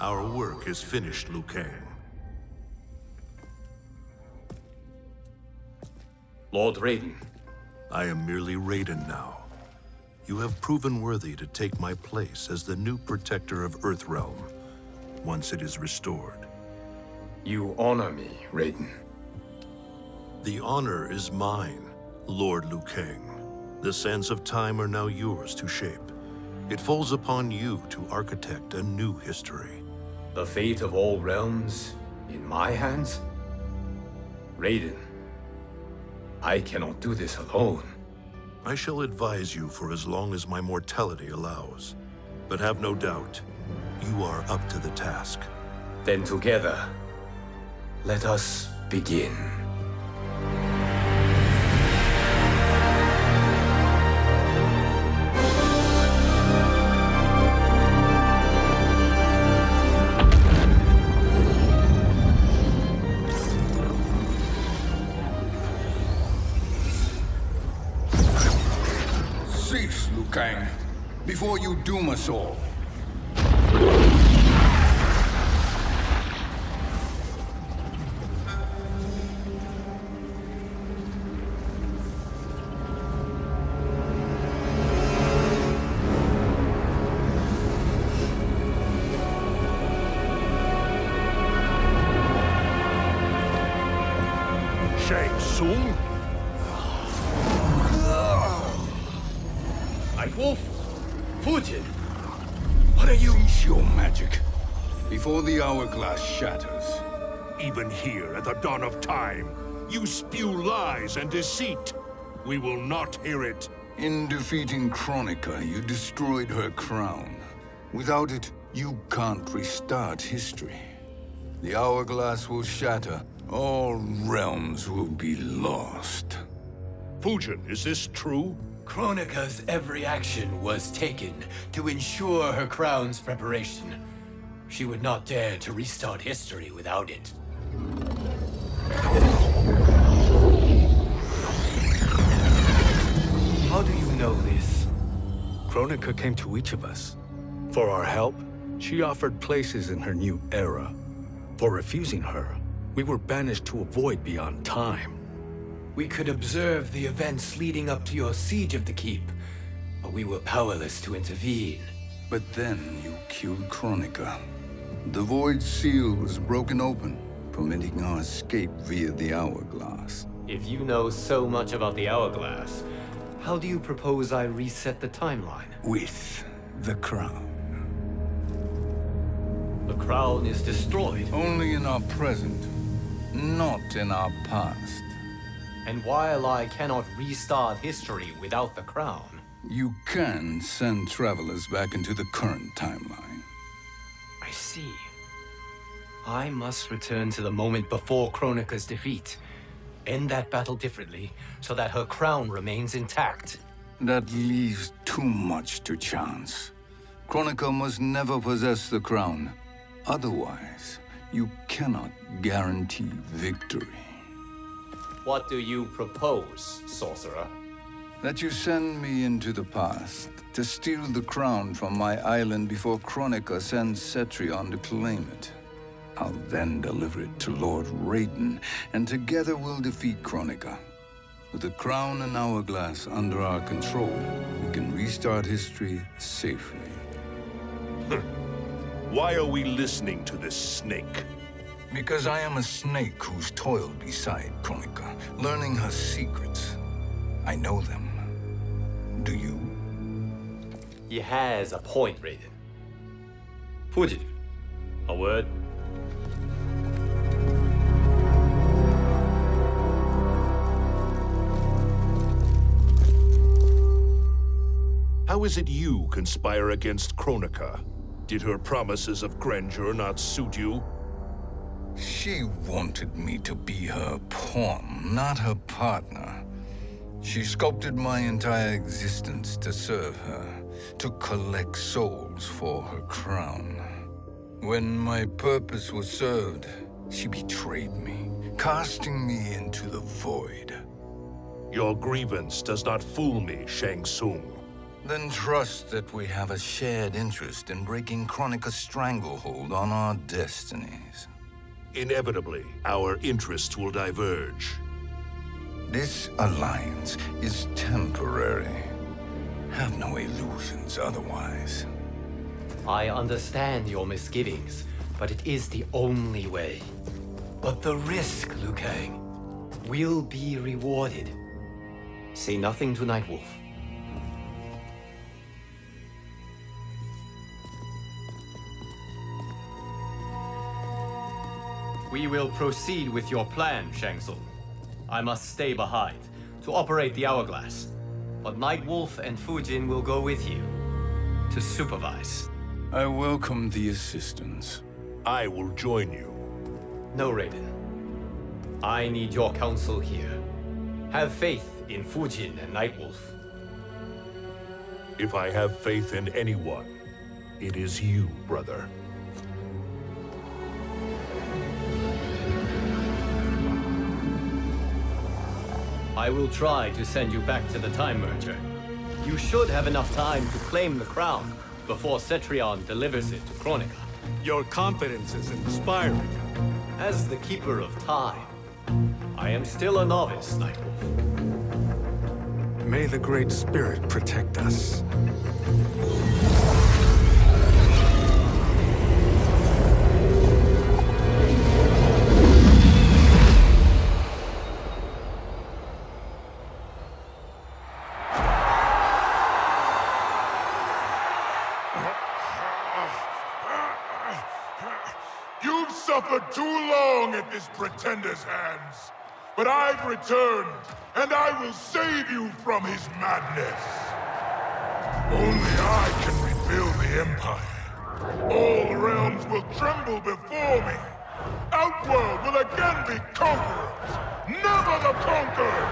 Our work is finished, Liu Kang. Lord Raiden. I am merely Raiden now. You have proven worthy to take my place as the new protector of Earthrealm, once it is restored. You honor me, Raiden. The honor is mine, Lord Liu Kang. The sands of time are now yours to shape. It falls upon you to architect a new history. The fate of all realms in my hands? Raiden, I cannot do this alone. I shall advise you for as long as my mortality allows. But have no doubt, you are up to the task. Then together, let us begin. Cease, Liu Kang, before you doom us all. Shang Tsung? Wolf? Fujin? What are you? Cease your magic before the hourglass shatters. Even here at the dawn of time, you spew lies and deceit. We will not hear it. In defeating Kronika, you destroyed her crown. Without it, you can't restart history. The hourglass will shatter. All realms will be lost. Fujin, is this true? Kronika's every action was taken to ensure her crown's preparation. She would not dare to restart history without it. How do you know this? Kronika came to each of us. For our help, she offered places in her new era. For refusing her, we were banished to a void beyond time. We could observe the events leading up to your siege of the keep, but we were powerless to intervene. But then you killed Kronika. The void seal was broken open, permitting our escape via the hourglass. If you know so much about the hourglass, how do you propose I reset the timeline? With the crown. The crown is destroyed. Only in our present, not in our past. And while I cannot restart history without the crown... You can send travelers back into the current timeline. I see. I must return to the moment before Kronika's defeat. End that battle differently, so that her crown remains intact. That leaves too much to chance. Kronika must never possess the crown. Otherwise, you cannot guarantee victory. What do you propose, sorcerer? That you send me into the past to steal the crown from my island before Kronika sends Cetrion to claim it. I'll then deliver it to Lord Raiden, and together we'll defeat Kronika. With the crown and hourglass under our control, we can restart history safely. Why are we listening to this snake? Because I am a snake who's toiled beside Kronika, learning her secrets. I know them. Do you? He has a point, Raiden. Fujin, a word? How is it you conspire against Kronika? Did her promises of grandeur not suit you? She wanted me to be her pawn, not her partner. She sculpted my entire existence to serve her, to collect souls for her crown. When my purpose was served, she betrayed me, casting me into the void. Your grievance does not fool me, Shang Tsung. Then trust that we have a shared interest in breaking Kronika's stranglehold on our destinies. Inevitably, our interests will diverge. This alliance is temporary. Have no illusions otherwise. I understand your misgivings, but it is the only way. But the risk, Liu Kang, will be rewarded. Say nothing to Nightwolf. We will proceed with your plan, Shang Tsung. I must stay behind to operate the Hourglass. But Nightwolf and Fujin will go with you to supervise. I welcome the assistance. I will join you. No, Raiden. I need your counsel here. Have faith in Fujin and Nightwolf. If I have faith in anyone, it is you, brother. I will try to send you back to the Time Merger. You should have enough time to claim the crown before Cetrion delivers it to Kronika. Your confidence is inspiring. As the Keeper of Time, I am still a novice, Nightwolf. May the Great Spirit protect us. You've suffered too long at this pretender's hands. But I've returned, and I will save you from his madness. Only I can rebuild the Empire. All realms will tremble before me. Outworld will again be conquerors, never the conquered!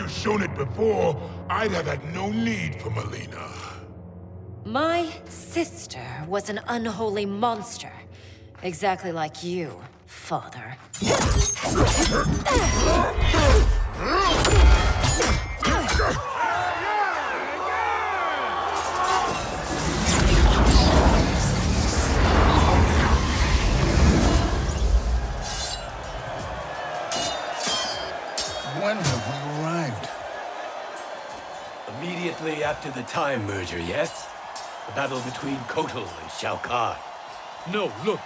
Shown it before, I'd have had no need for Melina. My sister was an unholy monster. Exactly like you, father. When have we arrived? Immediately after the Time Merger, yes? The battle between Kotal and Shao Kahn. No, look!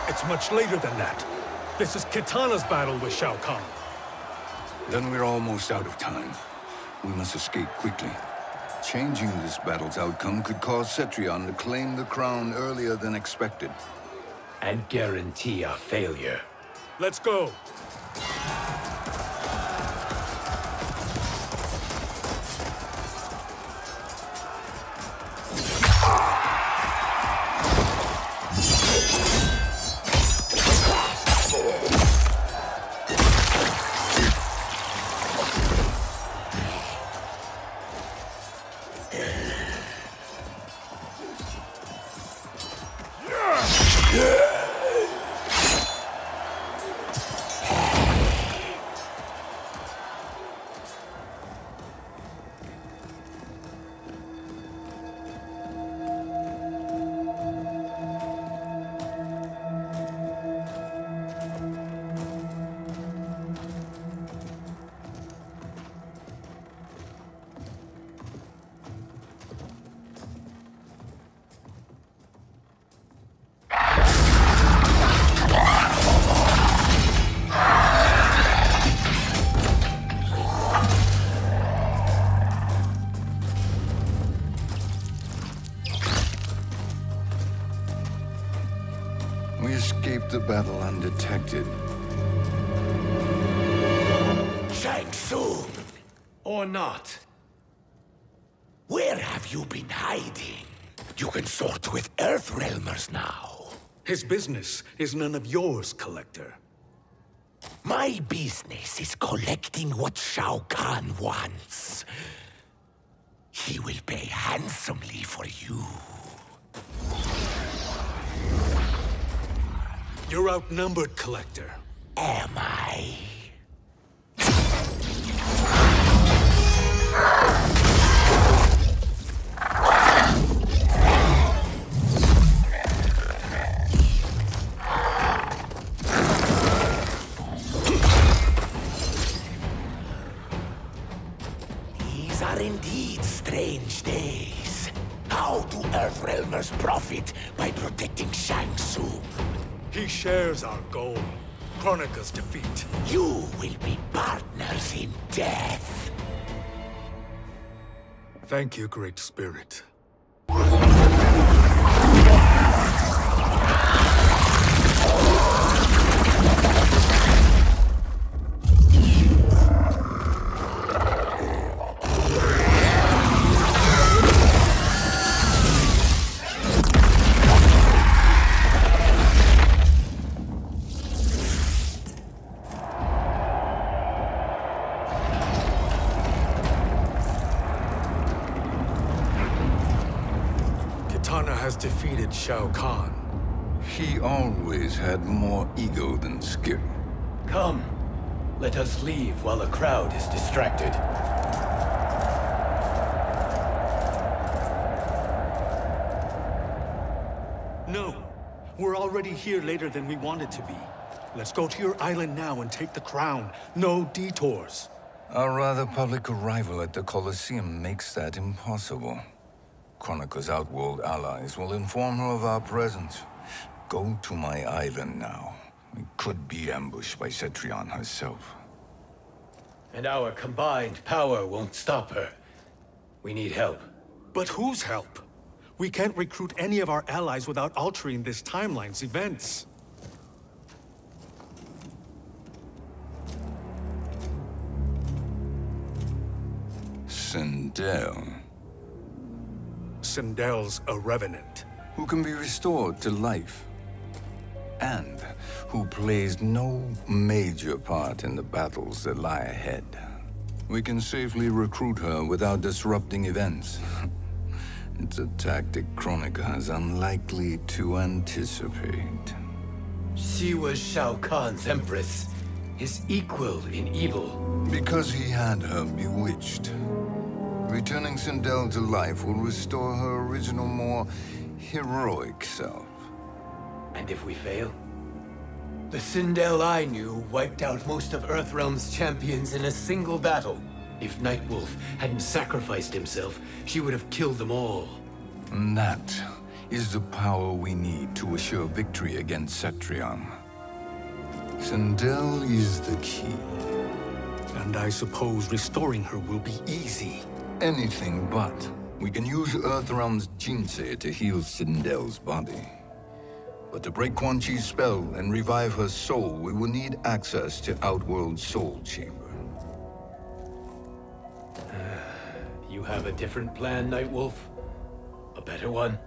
It's much later than that. This is Kitana's battle with Shao Kahn. Then we're almost out of time. We must escape quickly. Changing this battle's outcome could cause Cetrion to claim the crown earlier than expected. And guarantee a failure. Let's go! We escaped the battle undetected. Shang Tsung! Or not. Where have you been hiding? You can sort with Earthrealmers now. His business is none of yours, Collector. My business is collecting what Shao Kahn wants. He will pay handsomely for you. You're outnumbered, Collector. Am I? These are indeed strange days. How do Earthrealmers profit by protecting Shang Tsung? He shares our goal. Kronika's defeat. You will be partners in death. Thank you, Great Spirit. Has defeated Shao Kahn. He always had more ego than skill. Come, let us leave while the crowd is distracted. No, we're already here later than we wanted to be. Let's go to your island now and take the crown. No detours. Our rather public arrival at the Colosseum makes that impossible. Kronika's outworld allies will inform her of our presence. Go to my island now. We could be ambushed by Cetrion herself. And our combined power won't stop her. We need help. But whose help? We can't recruit any of our allies without altering this timeline's events. Sindel. Sindel's a revenant. Who can be restored to life. And who plays no major part in the battles that lie ahead. We can safely recruit her without disrupting events. It's a tactic Kronika is unlikely to anticipate. She was Shao Kahn's empress, his equal in evil. Because he had her bewitched. Returning Sindel to life will restore her original, more heroic self. And if we fail? The Sindel I knew wiped out most of Earthrealm's champions in a single battle. If Nightwolf hadn't sacrificed himself, she would have killed them all. And that is the power we need to assure victory against Cetrion. Sindel is the key. And I suppose restoring her will be easy. Anything but. We can use Earthrealm's Jinsei to heal Sindel's body. But to break Quan Chi's spell and revive her soul, we will need access to Outworld's Soul Chamber. You have a different plan, Nightwolf? A better one?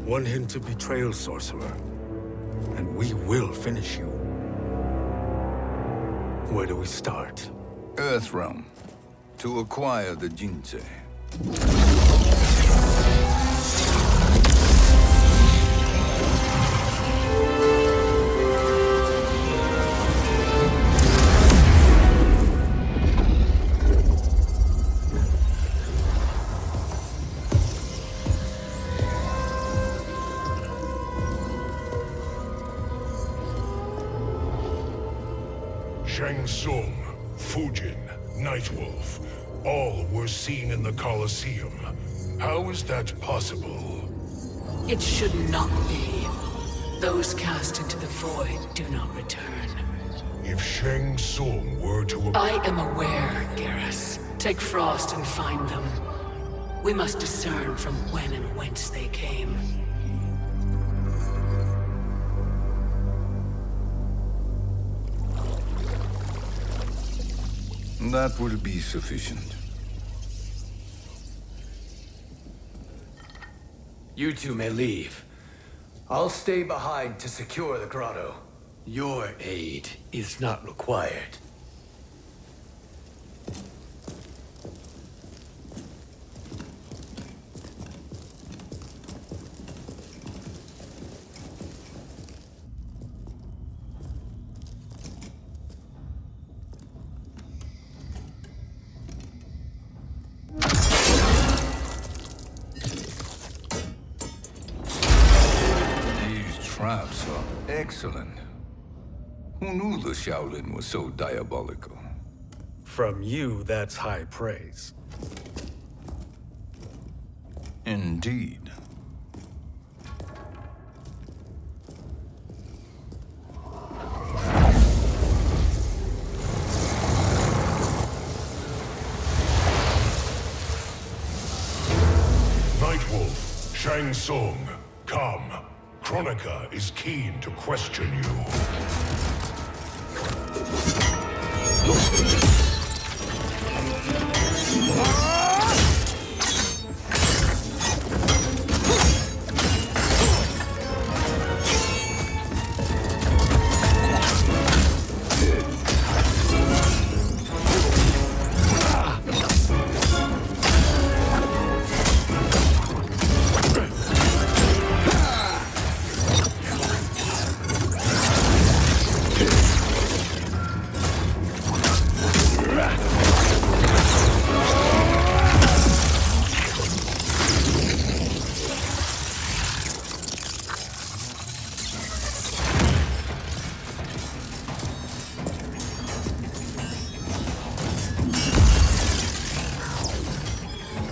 One hint of betrayal, Sorcerer. And we will finish you. Where do we start? Earthrealm. To acquire the Jinsei. Shang Tsung, Fujin, Nightwolf, all were seen in the Colosseum. How is that possible? It should not be. Those cast into the void do not return. If Shang Tsung were to... I am aware, Garrus. Take Frost and find them. We must discern from when and whence they came. That will be sufficient. You two may leave. I'll stay behind to secure the grotto. Your aid is not required. Traps are excellent. Who knew the Shaolin was so diabolical? From you, that's high praise. Indeed. Nightwolf, Shang Tsung, come. Kronika is keen to question you.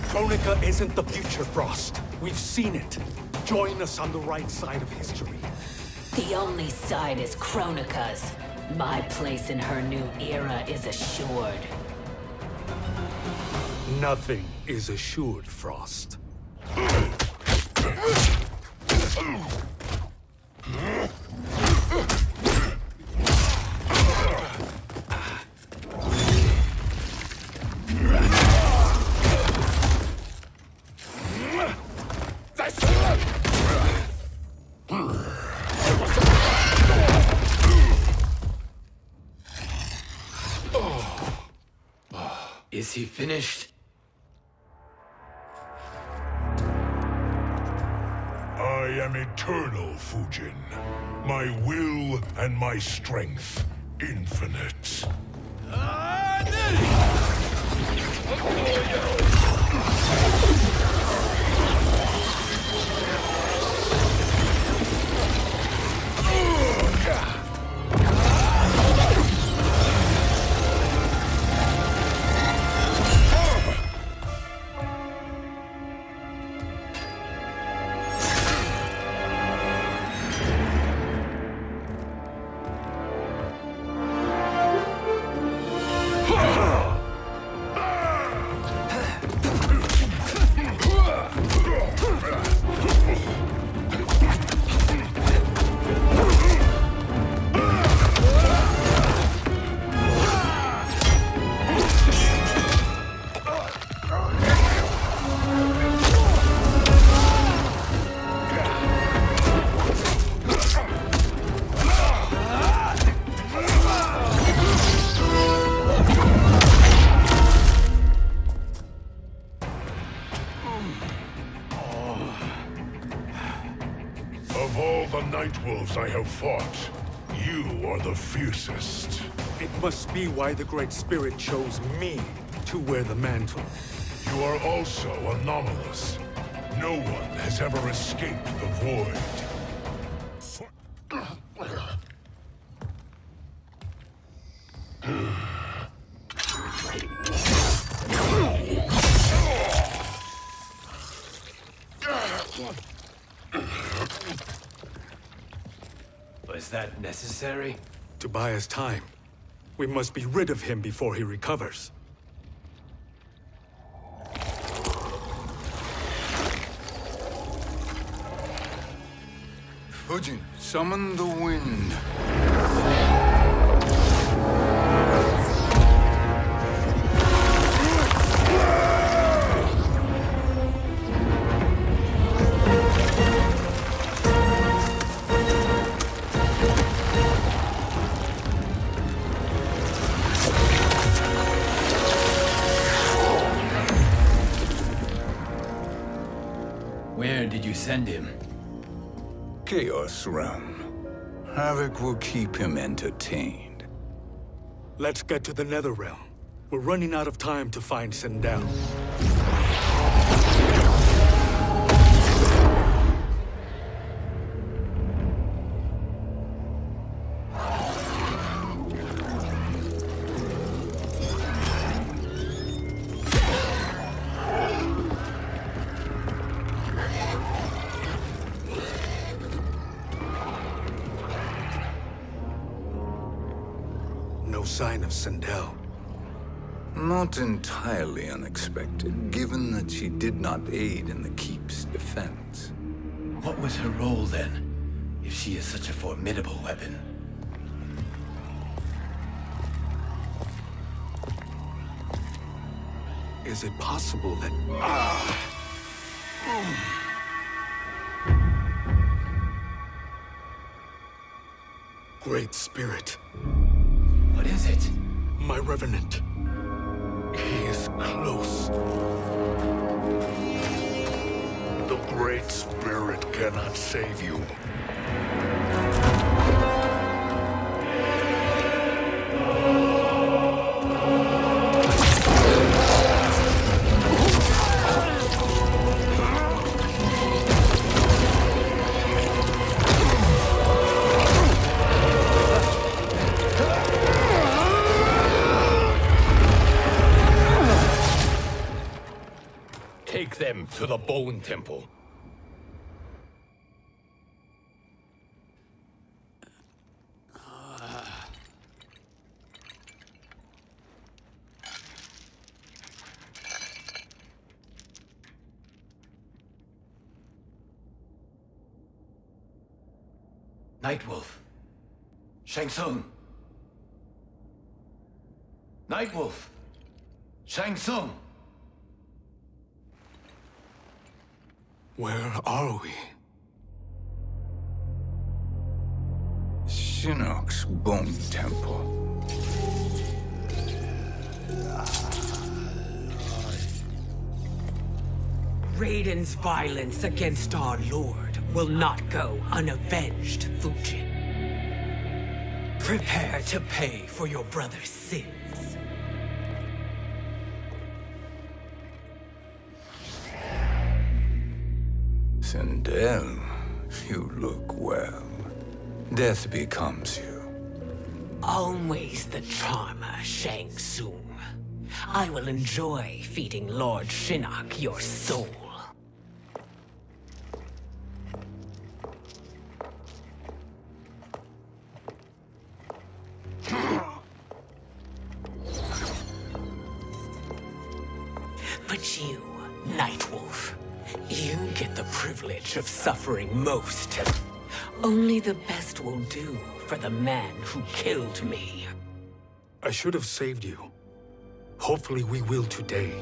Kronika isn't the future, Frost. We've seen it. Join us on the right side of history. The only side is Kronika's. My place in her new era is assured. Nothing is assured, Frost. Is he finished? I am eternal, Fujin. My will and my strength, infinite. Of all the Nightwolves I have fought, you are the fiercest. It must be why the Great Spirit chose me to wear the mantle. You are also anomalous. No one has ever escaped the void. Was that necessary? To buy us time. We must be rid of him before he recovers. Fujin, summon the wind. send him? Chaos Realm. Havoc will keep him entertained. Let's get to the Netherrealm. We're running out of time to find Sindel. No sign of Sindel. Not entirely unexpected, given that she did not aid in the Keep's defense. What was her role then, if she is such a formidable weapon? Is it possible that... Great Spirit. What is it? My Revenant. He is close. The Great Spirit cannot save you. Take them to the Bone Temple. Nightwolf. Shang Tsung. Nightwolf. Shang Tsung. Where are we? Shinnok's Bone Temple. Raiden's violence against our Lord will not go unavenged, Fujin. Prepare to pay for your brother's sins. Sindel, you look well. Death becomes you. Always the charmer, Shang Tsung. I will enjoy feeding Lord Shinnok your soul. But you, Nightwolf, you get the privilege of suffering most. Only the best will do for the man who killed me. I should have saved you. Hopefully we will today.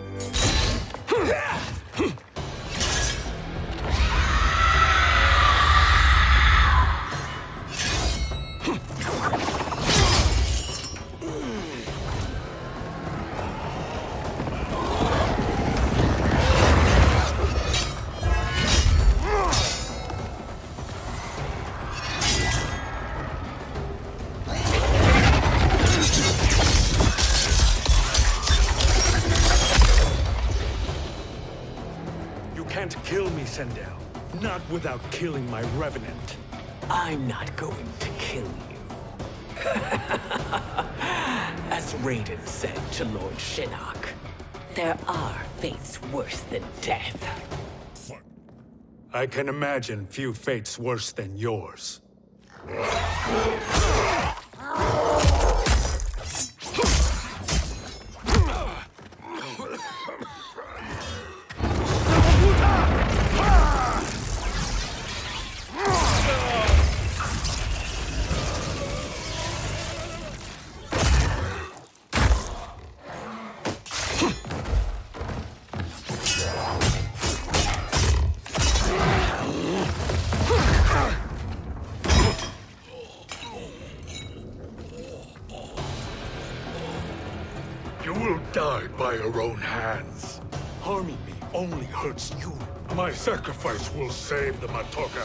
Kill me, Sindel. Not without killing my Revenant. I'm not going to kill you. As Raiden said to Lord Shinnok, there are fates worse than death. I can imagine few fates worse than yours. You will die by your own hands. Harming me only hurts you. My sacrifice will save the Matoga.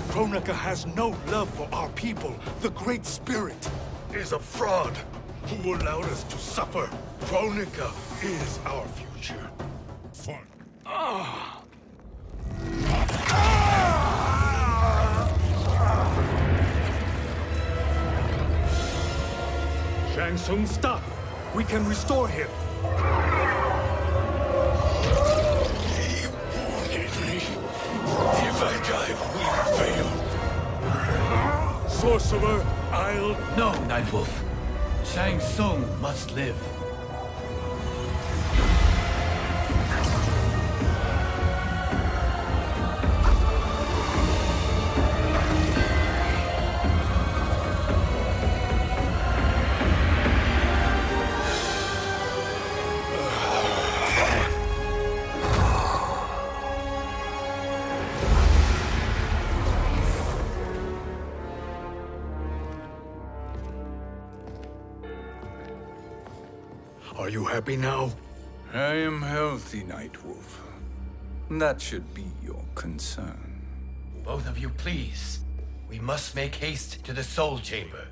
Kronika has no love for our people. The Great Spirit is a fraud who allowed us to suffer. Kronika is our future. Fun. Shang Tsung, stop! We can restore him. He wanted me. If I die, we fail. Sorcerer, I'll... No, Nightwolf. Shang Tsung must live. Are you happy now? I am healthy, Nightwolf. That should be your concern. Both of you, please. We must make haste to the Soul Chamber.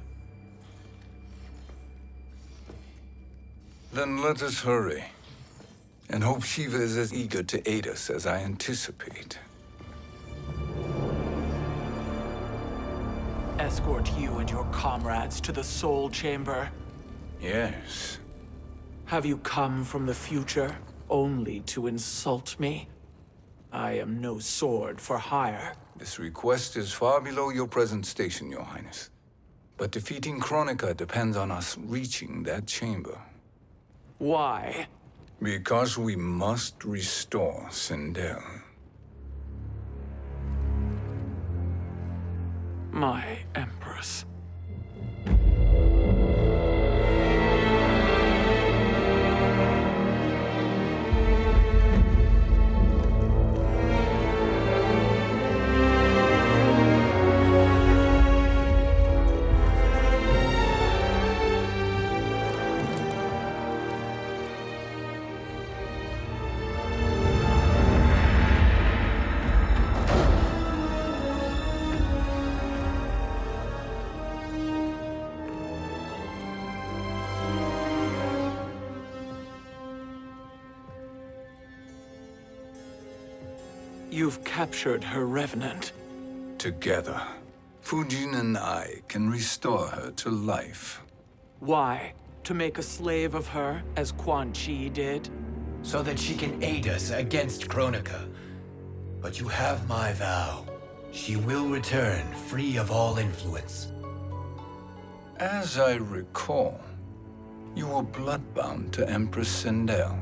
Then let us hurry. And hope Shiva is as eager to aid us as I anticipate. Escort you and your comrades to the Soul Chamber? Yes. Have you come from the future only to insult me? I am no sword for hire. This request is far below your present station, Your Highness. But defeating Kronika depends on us reaching that chamber. Why? Because we must restore Sindel. My Empress. You've captured her revenant. Together, Fujin and I can restore her to life. Why? To make a slave of her, as Quan Chi did? So that she can aid us against Kronika. But you have my vow. She will return free of all influence. As I recall, you were bloodbound to Empress Sindel.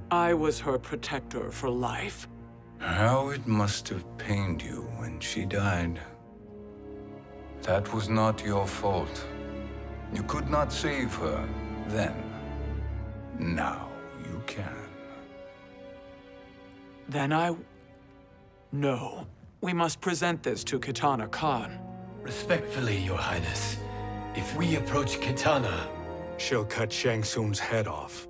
I was her protector for life. How it must have pained you when she died. That was not your fault. You could not save her then. Now you can. Then No. We must present this to Kitana Khan. Respectfully, Your Highness. If we approach Kitana... She'll cut Shang Tsung's head off.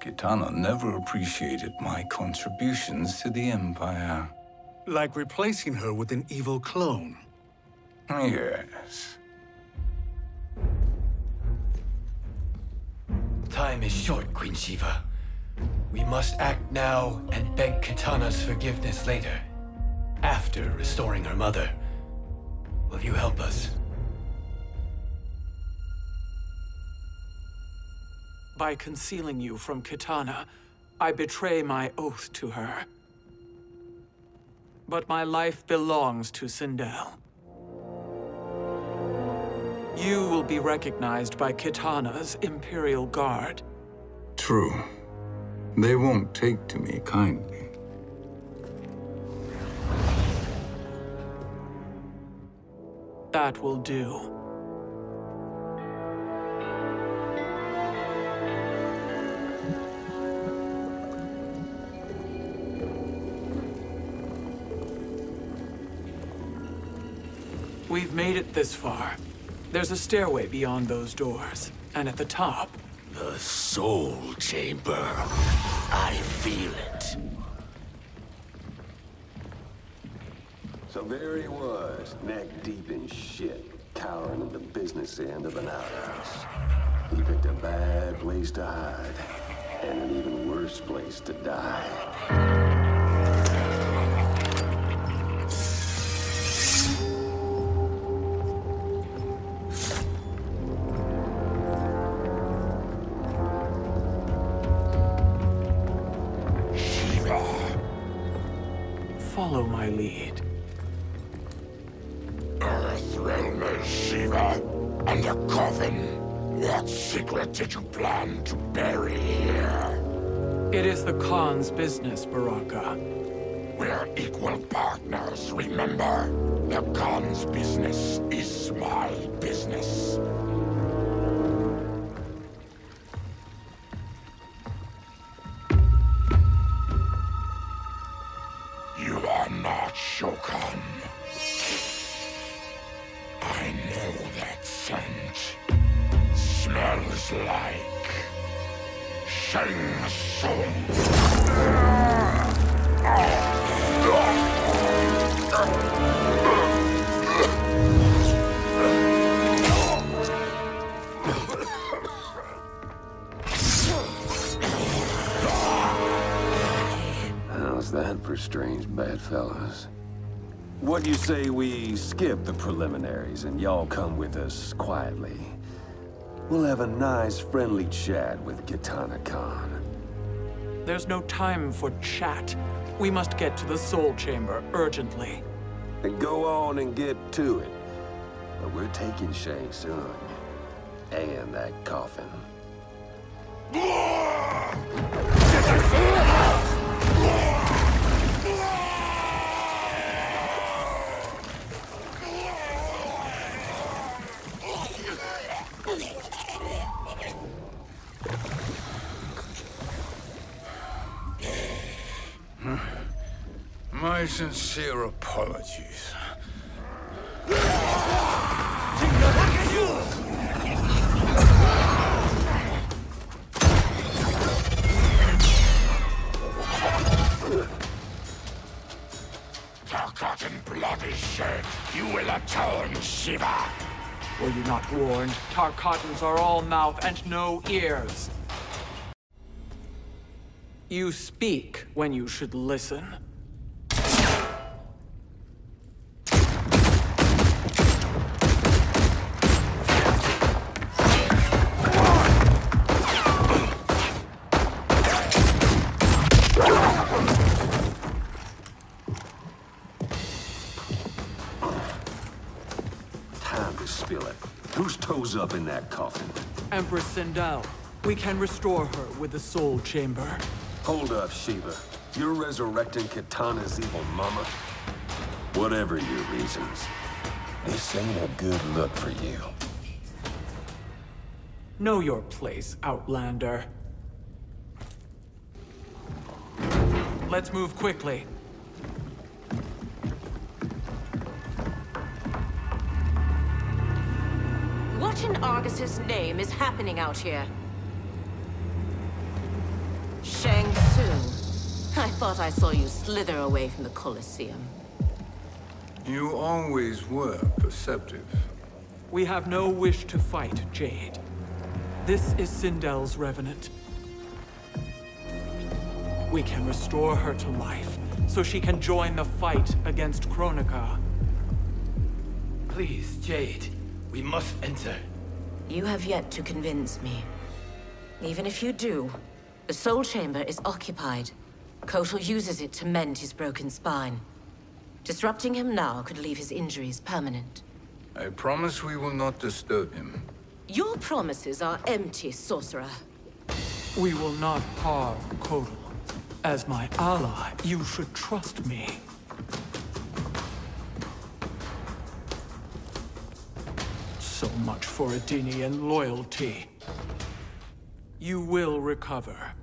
Kitana never appreciated my contributions to the Empire. Like replacing her with an evil clone. Yes. Time is short, Queen Shiva. We must act now and beg Kitana's forgiveness later. After restoring her mother. Will you help us? By concealing you from Kitana, I betray my oath to her. But my life belongs to Sindel. You will be recognized by Kitana's Imperial Guard. True. They won't take to me kindly. That will do. We've made it this far. There's a stairway beyond those doors, and at the top... The Soul Chamber. I feel it. So there he was, neck deep in shit, cowering at the business end of an outhouse. He picked a bad place to hide, and an even worse place to die. Follow my lead. Earthrealmer Shiva, and a coffin. What secret did you plan to bury here? It is the Khan's business, Baraka. We're equal partners, remember? The Khan's business is my business. You are not Shokan. I know that scent. Smells like Shang Tsung. How's that for strange bedfellows? What do you say we skip the preliminaries and y'all come with us quietly? We'll have a nice, friendly chat with Kitana Khan. There's no time for chat. We must get to the Soul Chamber urgently. Then go on and get to it. But we're taking Shang Tsung. And that coffin. My sincere apologies. Tarkatan blood is shed. You will atone, Shiva. Were you not warned? Tarkatans are all mouth and no ears. You speak when you should listen. Time to spill it. Whose toes up in that coffin? Empress Sindel, we can restore her with the Soul Chamber. Hold up, Shiva. You're resurrecting Kitana's evil mama? Whatever your reasons, this ain't a good look for you. Know your place, Outlander. Let's move quickly. What in Argus's name is happening out here? Shang Tsung. I thought I saw you slither away from the Colosseum. You always were perceptive. We have no wish to fight, Jade. This is Sindel's revenant. We can restore her to life, so she can join the fight against Kronika. Please, Jade. We must enter. You have yet to convince me. Even if you do, the Soul Chamber is occupied. Kotal uses it to mend his broken spine. Disrupting him now could leave his injuries permanent. I promise we will not disturb him. Your promises are empty, sorcerer. We will not harm Kotal. As my ally, you should trust me. So much for Adenian loyalty. You will recover.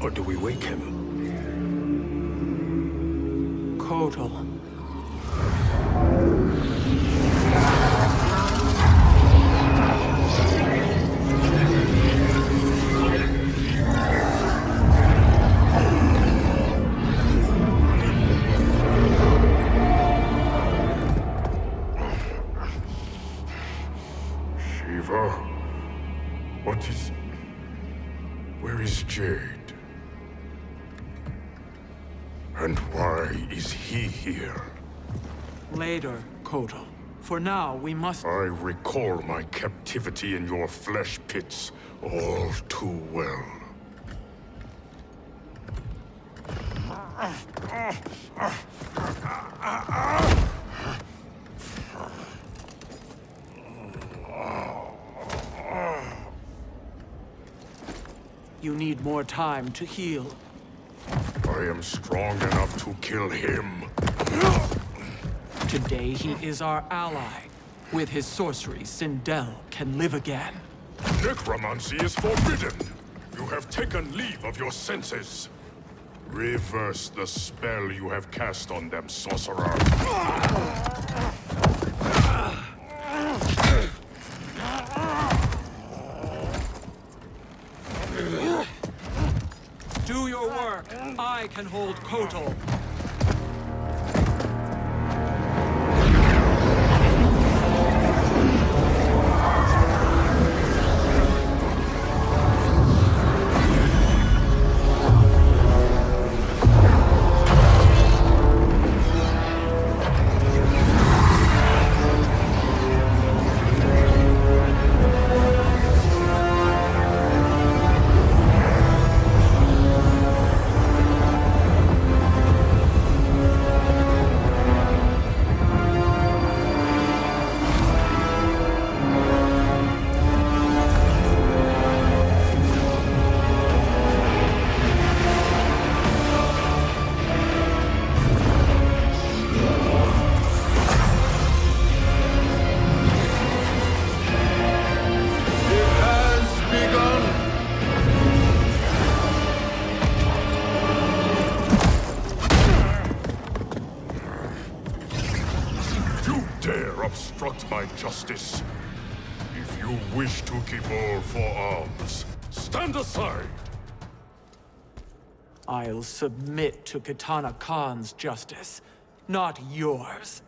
Or do we wake him? Kotal. Shiva? What is... Where is Jade? And why is he here? Later, Kotal. For now, we must... I recall my captivity in your flesh pits all too well. You need more time to heal. I am strong enough to kill him. Today he is our ally. With his sorcery, Sindel can live again. Necromancy is forbidden. You have taken leave of your senses. Reverse the spell you have cast on them, sorcerer. Do your work. I can hold Kotal. Obstruct my justice. If you wish to keep all four arms, stand aside! I'll submit to Kitana Khan's justice, not yours.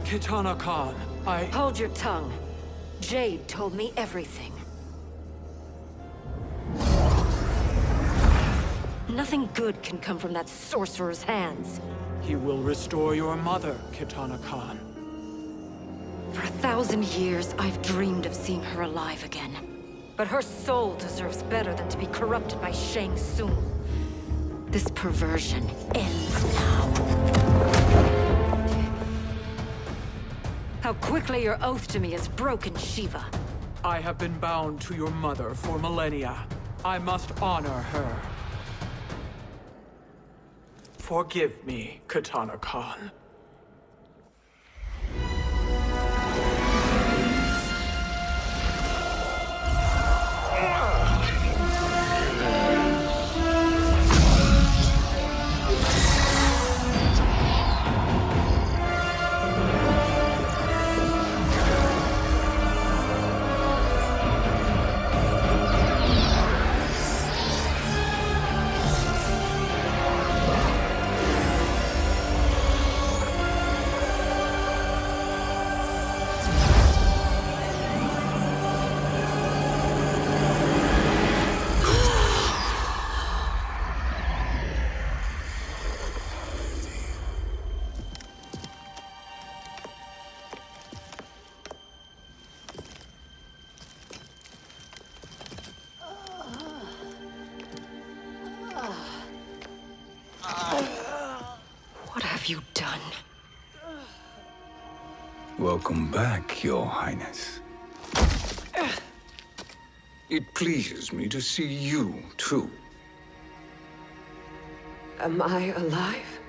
Kitana Khan, Hold your tongue. Jade told me everything. Nothing good can come from that sorcerer's hands. He will restore your mother, Kitana Khan. For 1,000 years, I've dreamed of seeing her alive again. But her soul deserves better than to be corrupted by Shang Tsung. This perversion ends now. How quickly your oath to me is broken, Shiva. I have been bound to your mother for millennia. I must honor her. Forgive me, Kitana Khan. What have you done? Welcome back, Your Highness. It pleases me to see you, too. Am I alive?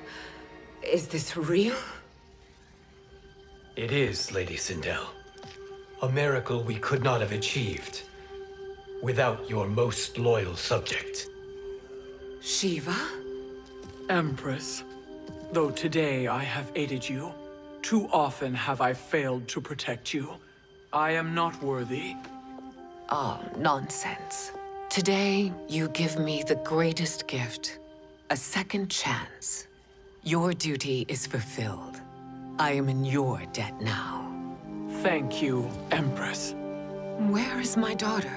Is this real? It is, Lady Sindel. A miracle we could not have achieved without your most loyal subject. Shiva? Empress, though today I have aided you, too often have I failed to protect you. I am not worthy. Oh, nonsense. Today, you give me the greatest gift. A second chance. Your duty is fulfilled. I am in your debt now. Thank you, Empress. Where is my daughter?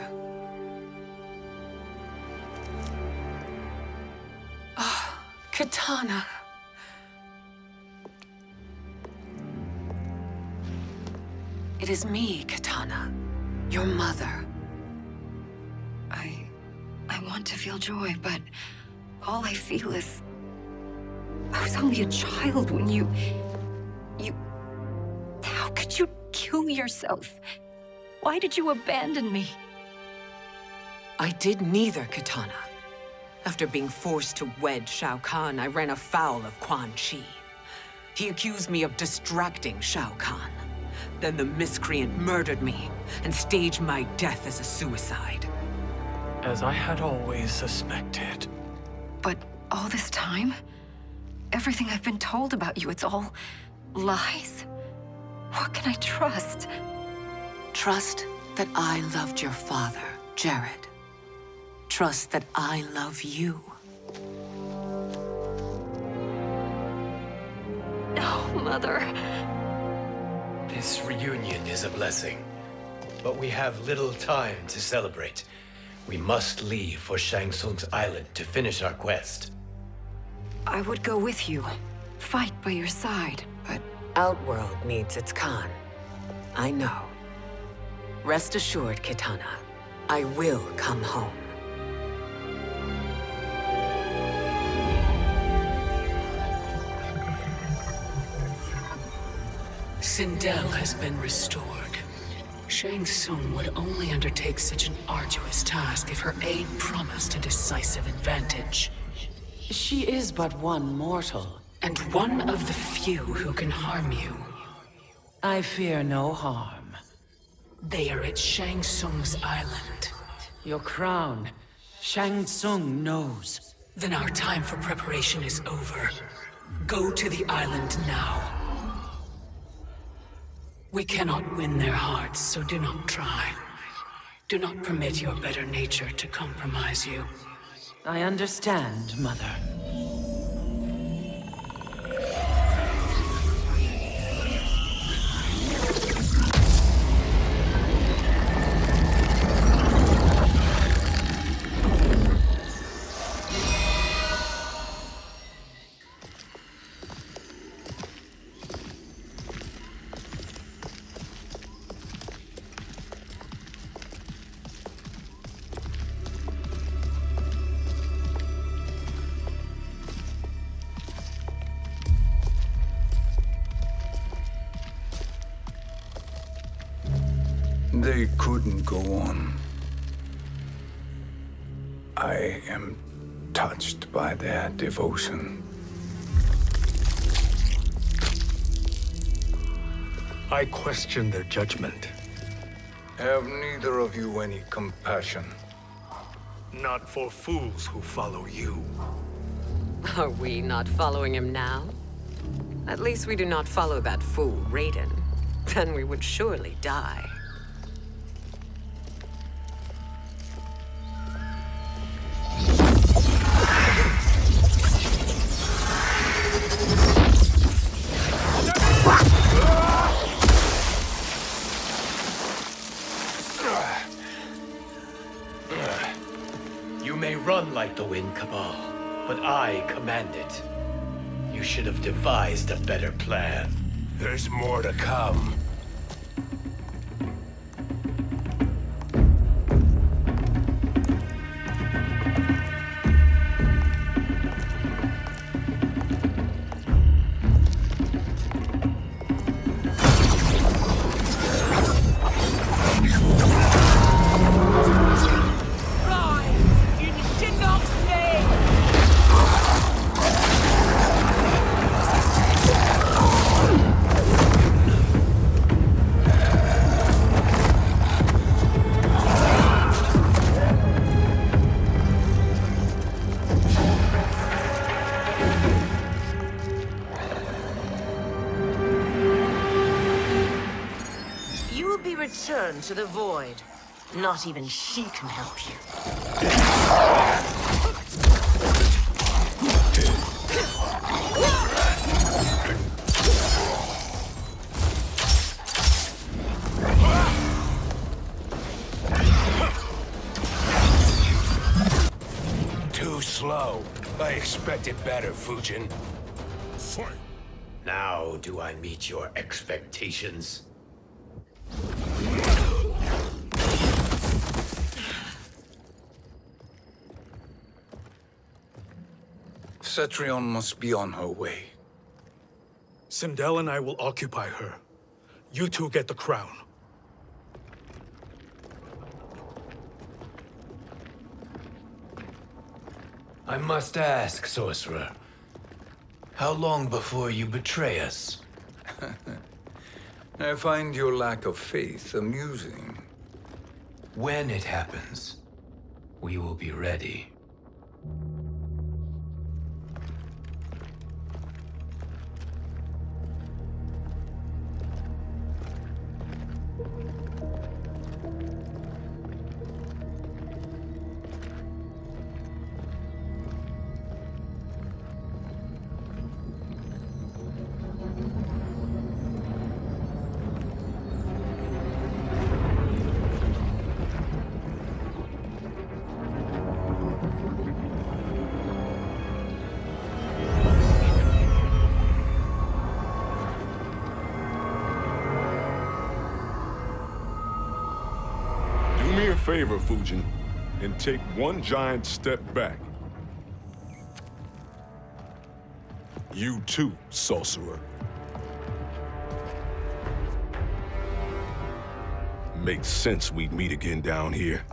Ah, Katana. It is me, Katana. Your mother. I want to feel joy, but all I feel is... I was only a child when you... How could you kill yourself? Why did you abandon me? I did neither, Katana. After being forced to wed Shao Kahn, I ran afoul of Quan Chi. He accused me of distracting Shao Kahn. Then the miscreant murdered me and staged my death as a suicide. As I had always suspected. But all this time? Everything I've been told about you, it's all lies? What can I trust? Trust that I loved your father, Jared. Trust that I love you. No, Mother. This reunion is a blessing, but we have little time to celebrate. We must leave for Shang Tsung's island to finish our quest. I would go with you, fight by your side, but Outworld needs its Khan. I know. Rest assured, Kitana, I will come home. Sindel has been restored. Shang Tsung would only undertake such an arduous task if her aid promised a decisive advantage. She is but one mortal. And one of the few who can harm you. I fear no harm. They are at Shang Tsung's island. Your crown. Shang Tsung knows. Then our time for preparation is over. Go to the island now. We cannot win their hearts, so do not try. Do not permit your better nature to compromise you. I understand, Mother. They couldn't go on. I am touched by their devotion. I question their judgment. Have neither of you any compassion? Not for fools who follow you. Are we not following him now? At least we do not follow that fool, Raiden. Then we would surely die. You may run like the wind, Cabal, but I command it. You should have devised a better plan. There's more to come. You will be returned to the void. Not even she can help you. Too slow. I expected better, Fujin. Now do I meet your expectations? Cetrion must be on her way. Sindel and I will occupy her. You two get the crown. I must ask, sorcerer. How long before you betray us? I find your lack of faith amusing. When it happens, we will be ready. Favor, Fujin, and take one giant step back. You too, sorcerer. Makes sense we'd meet again down here.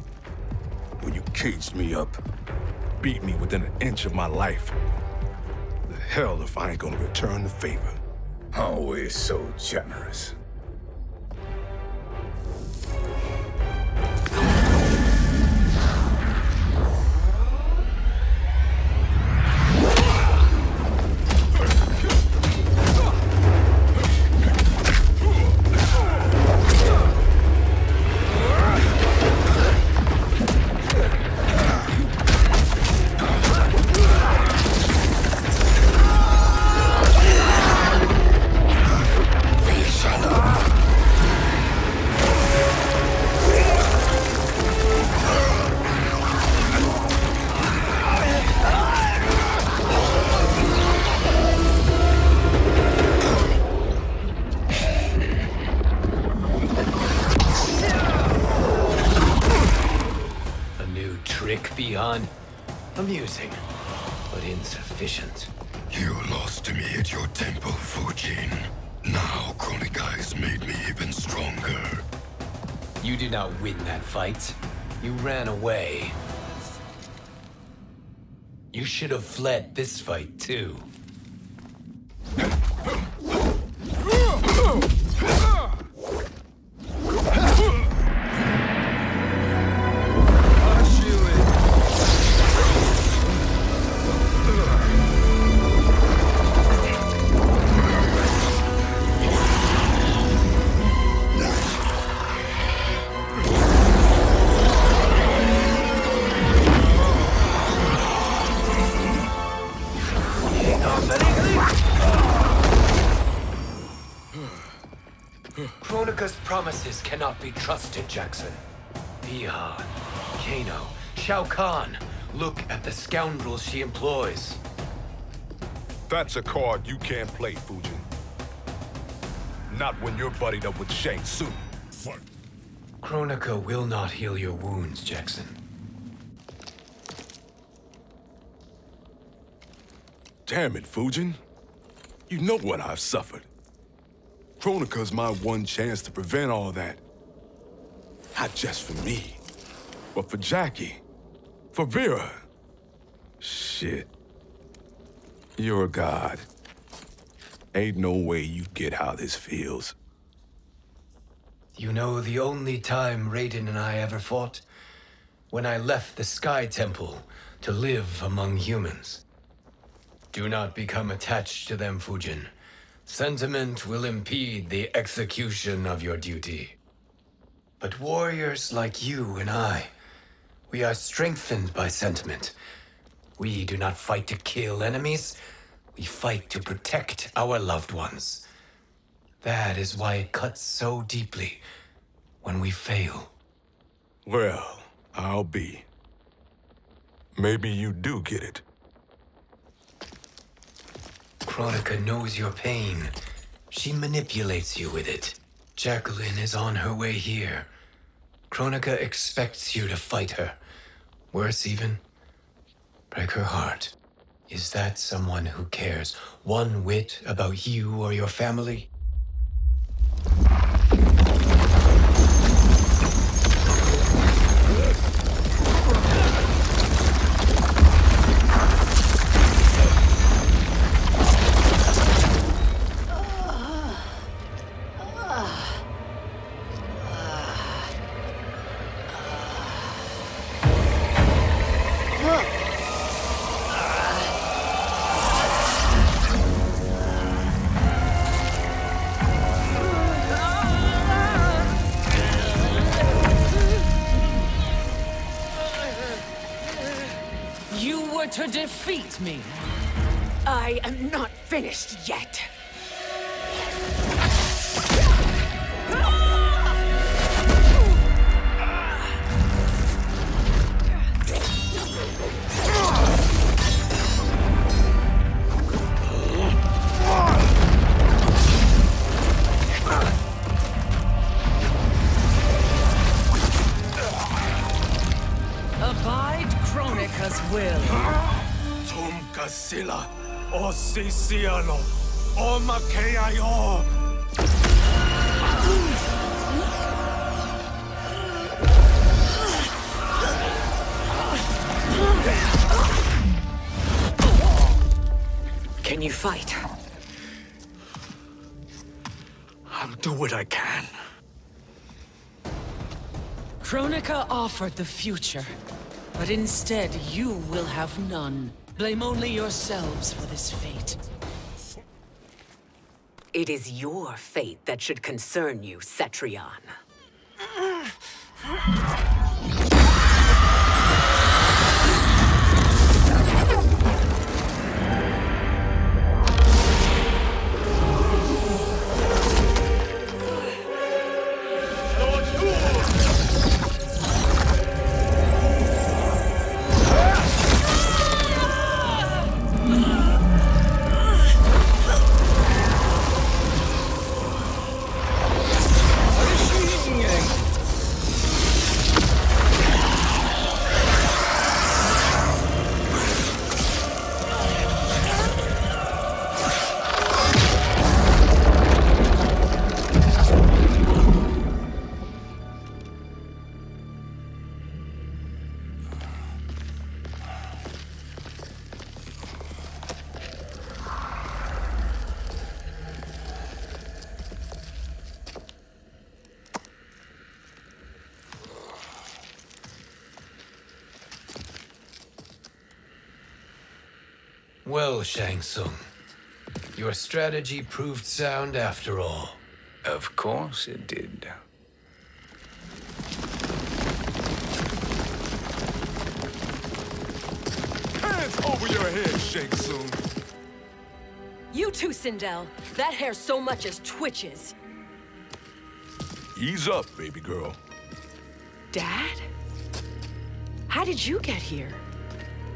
When you caged me up, beat me within an inch of my life. The hell if I ain't gonna return the favor. Always so generous. Amusing, but insufficient. You lost to me at your temple, Fujin. Now Kronika has made me even stronger. You did not win that fight. You ran away. You should have fled this fight, too. Kronika's promises cannot be trusted, Jackson. Bihan, Kano, Shao Kahn. Look at the scoundrels she employs. That's a card you can't play, Fujin. Not when you're buddied up with Shang Tsung. Kronika will not heal your wounds, Jackson. Damn it, Fujin. You know what I've suffered. Kronika's my one chance to prevent all that. Not just for me, but for Jackie, for Vera. Shit. You're a god. Ain't no way you get how this feels. You know the only time Raiden and I ever fought? When I left the Sky Temple to live among humans. Do not become attached to them, Fujin. Sentiment will impede the execution of your duty. But warriors like you and I, we are strengthened by sentiment. We do not fight to kill enemies. We fight to protect our loved ones. That is why it cuts so deeply when we fail. Well, I'll be. Maybe you do get it. Kronika knows your pain. She manipulates you with it. Jacqueline is on her way here. Kronika expects you to fight her. Worse even, break her heart. Is that someone who cares one whit about you or your family? To defeat me. I am not finished yet. Abide Kronika's will. Sila, o Sisiano, o Makeayo. Can you fight? I'll do what I can. Kronika offered the future, but instead you will have none. Blame only yourselves for this fate. It is your fate that should concern you, Cetrion. Well, Shang Tsung, your strategy proved sound after all. Of course it did. Hands over your head, Shang Tsung. You too, Sindel. That hair so much as twitches. Ease up, baby girl. Dad? How did you get here?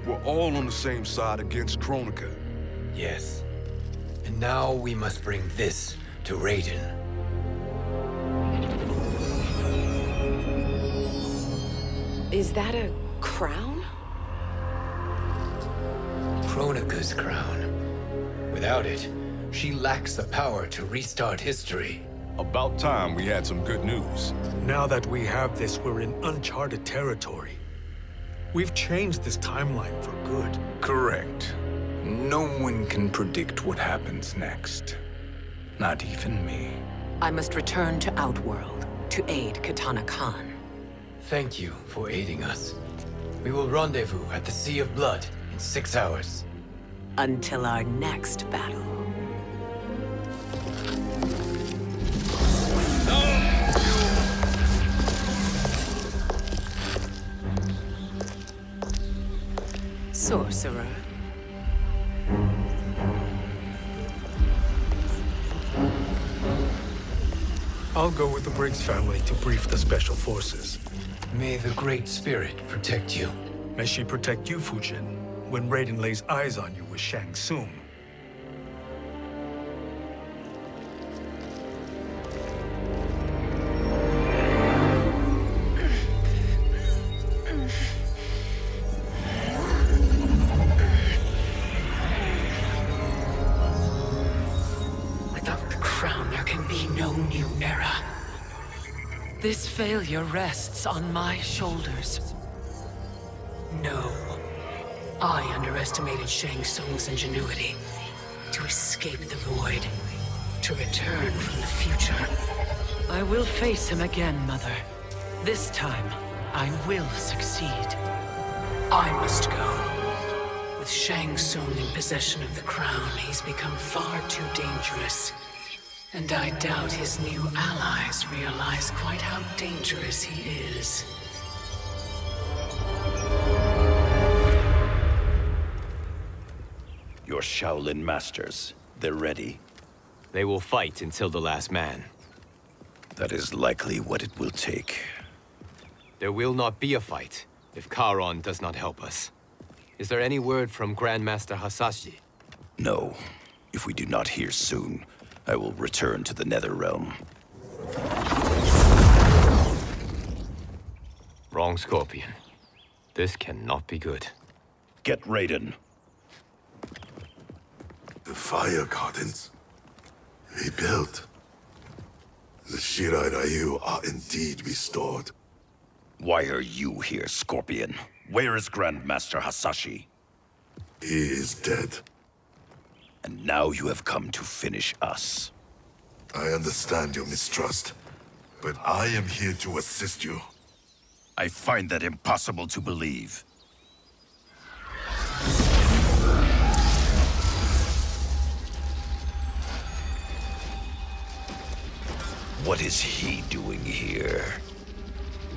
We're all on the same side against Kronika. Yes. And now we must bring this to Raiden. Is that a crown? Kronika's crown. Without it, she lacks the power to restart history. About time we had some good news. Now that we have this, we're in uncharted territory. We've changed this timeline for good. Correct. No one can predict what happens next. Not even me. I must return to Outworld to aid Katana Khan. Thank you for aiding us. We will rendezvous at the Sea of Blood in 6 hours. Until our next battle. Sorcerer. I'll go with the Briggs family to brief the Special Forces. May the Great Spirit protect you. May she protect you, Fujin, when Raiden lays eyes on you with Shang Tsung. Without the crown, there can be no new era. This failure rests on my shoulders. No. I underestimated Shang Tsung's ingenuity. To escape the void. To return from the future. I will face him again, Mother. This time, I will succeed. I must go. With Shang Tsung in possession of the crown, he's become far too dangerous. And I doubt his new allies realize quite how dangerous he is. Your Shaolin masters, they're ready. They will fight until the last man. That is likely what it will take. There will not be a fight if Charon does not help us. Is there any word from Grandmaster Hasashi? No. If we do not hear soon, I will return to the Netherrealm. Wrong, Scorpion. This cannot be good. Get Raiden. The fire gardens. Rebuilt. The Shirai Ryu are indeed restored. Why are you here, Scorpion? Where is Grandmaster Hasashi? He is dead. And now you have come to finish us. I understand your mistrust, but I am here to assist you. I find that impossible to believe. What is he doing here?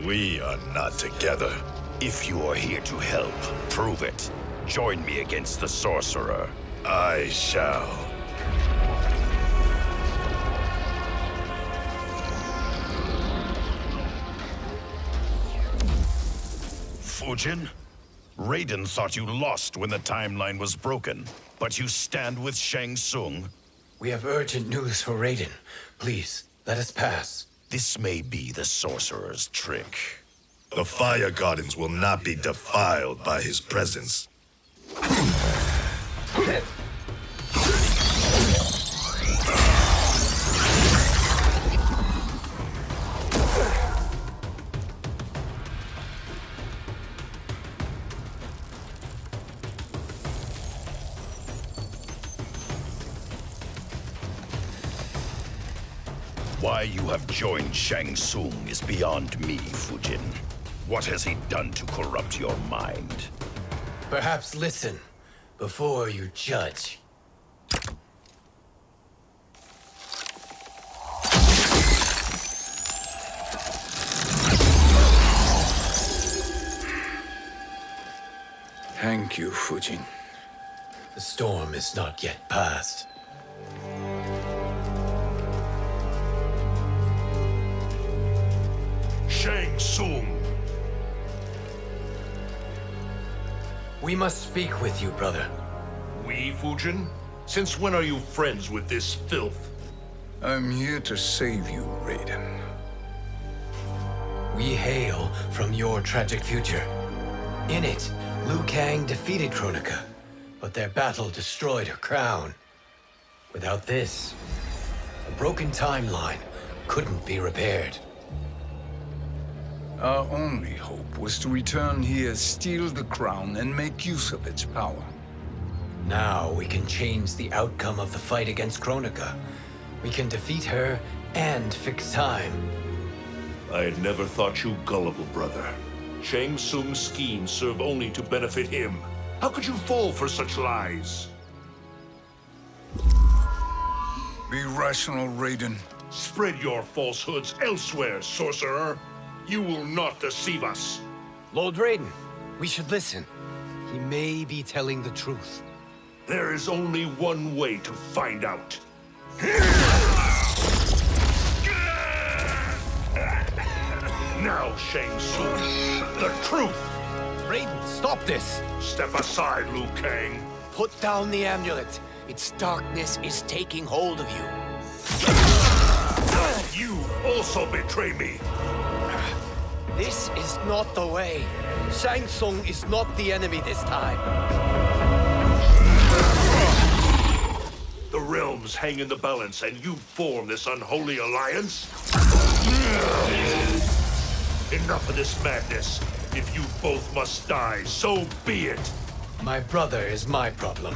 We are not together. If you are here to help, prove it. Join me against the Sorcerer. I shall. Fujin? Raiden thought you lost when the timeline was broken, but you stand with Shang Tsung. We have urgent news for Raiden. Please, let us pass. This may be the Sorcerer's trick. The Fire Gardens will not be defiled by his presence. Why you have joined Shang Tsung is beyond me, Fujin. What has he done to corrupt your mind? Perhaps listen before you judge. Thank you, Fujin. The storm is not yet past. Shang Tsung! We must speak with you, brother. We, Fujin? Since when are you friends with this filth? I'm here to save you, Raiden. We hail from your tragic future. In it, Liu Kang defeated Kronika, but their battle destroyed her crown. Without this, a broken timeline couldn't be repaired. Our only hope was to return here, steal the crown, and make use of its power. Now we can change the outcome of the fight against Kronika. We can defeat her and fix time. I had never thought you gullible, brother. Shang Tsung's schemes serve only to benefit him. How could you fall for such lies? Be rational, Raiden. Spread your falsehoods elsewhere, sorcerer. You will not deceive us. Lord Raiden, we should listen. He may be telling the truth. There is only one way to find out. Now, Shang Tsung, the truth! Raiden, stop this! Step aside, Liu Kang. Put down the amulet. Its darkness is taking hold of you. You also betray me. This is not the way. Shang Tsung is not the enemy this time. The realms hang in the balance, and you form this unholy alliance? Enough of this madness. If you both must die, so be it. My brother is my problem.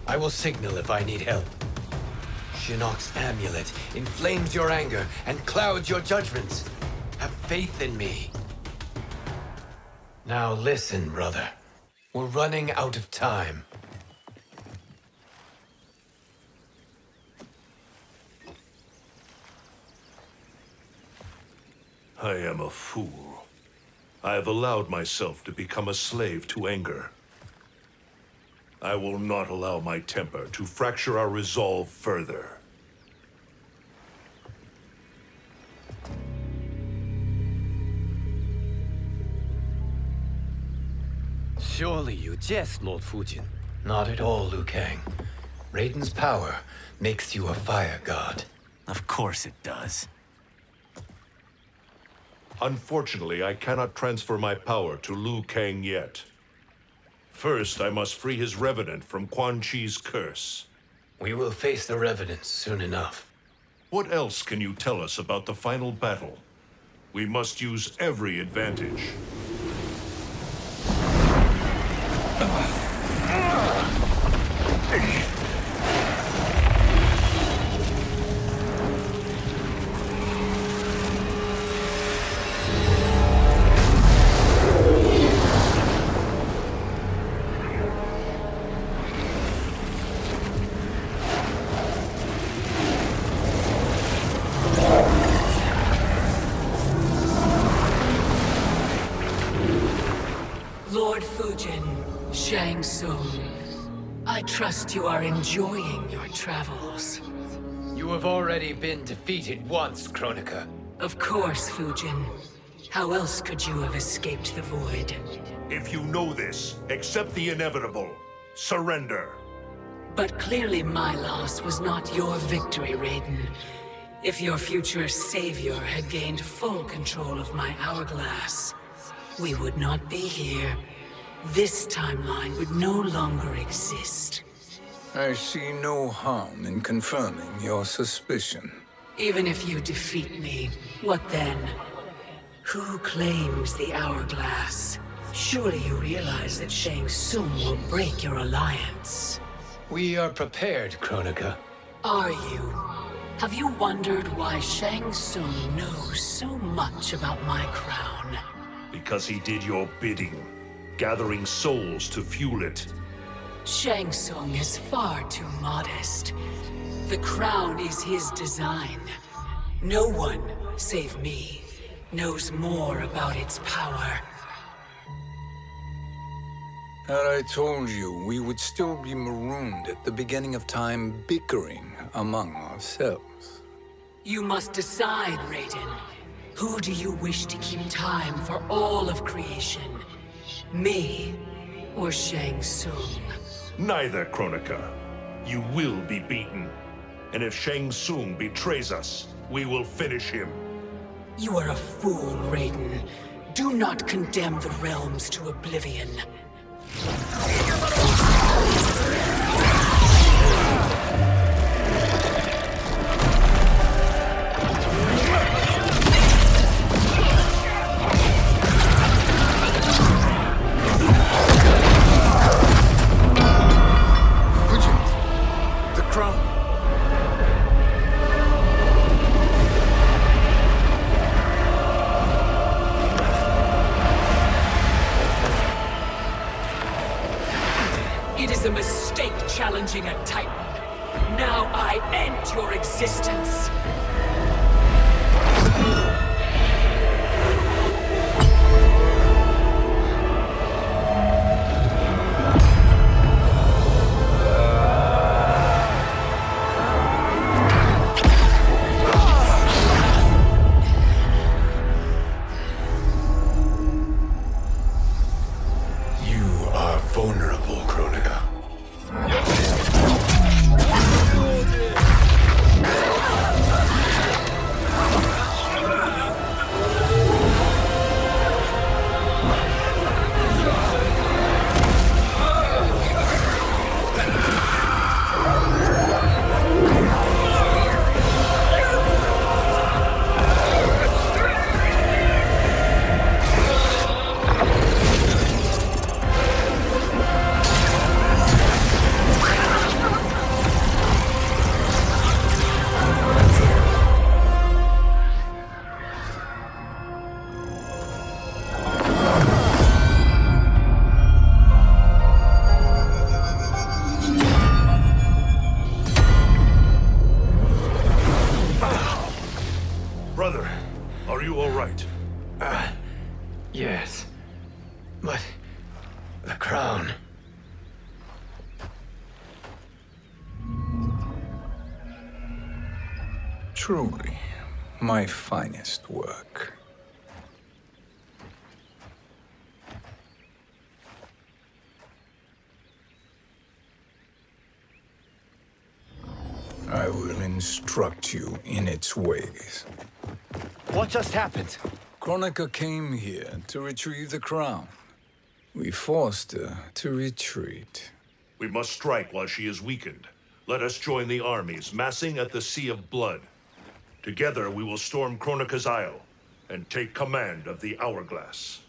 I will signal if I need help. Shinnok's amulet inflames your anger and clouds your judgments. Have faith in me. Now listen, brother. We're running out of time. I am a fool. I have allowed myself to become a slave to anger. I will not allow my temper to fracture our resolve further. Surely you jest, Lord Fujin. Not at all, Liu Kang. Raiden's power makes you a fire god. Of course it does. Unfortunately, I cannot transfer my power to Liu Kang yet. First, I must free his Revenant from Quan Chi's curse. We will face the Revenants soon enough. What else can you tell us about the final battle? We must use every advantage. Lord Fujin, Shang Tsung, I trust you are enjoying your travels. You have already been defeated once, Kronika. Of course, Fujin. How else could you have escaped the void? If you know this, accept the inevitable. Surrender. But clearly my loss was not your victory, Raiden. If your future savior had gained full control of my hourglass, we would not be here. This timeline would no longer exist. I see no harm in confirming your suspicion. Even if you defeat me, what then? Who claims the hourglass? Surely you realize that Shang Tsung will break your alliance. We are prepared, Kronika. Are you? Have you wondered why Shang Tsung knows so much about my crown? Because he did your bidding, gathering souls to fuel it. Shang Tsung is far too modest. The crown is his design. No one, save me, knows more about its power. Had I told you, we would still be marooned at the beginning of time, bickering among ourselves. You must decide, Raiden. Who do you wish to keep time for all of creation? Me or Shang Tsung? Neither, Kronika. You will be beaten. And if Shang Tsung betrays us, we will finish him. You are a fool, Raiden. Do not condemn the realms to oblivion. The crown. It is a mistake challenging a Titan. Now I end your existence. Vulnerable, Kronika. Brother, are you all right? Yes. But the crown. Truly, my finest work. I will instruct you in its ways. What just happened? Kronika came here to retrieve the crown. We forced her to retreat. We must strike while she is weakened. Let us join the armies, massing at the Sea of Blood. Together we will storm Kronika's Isle and take command of the Hourglass.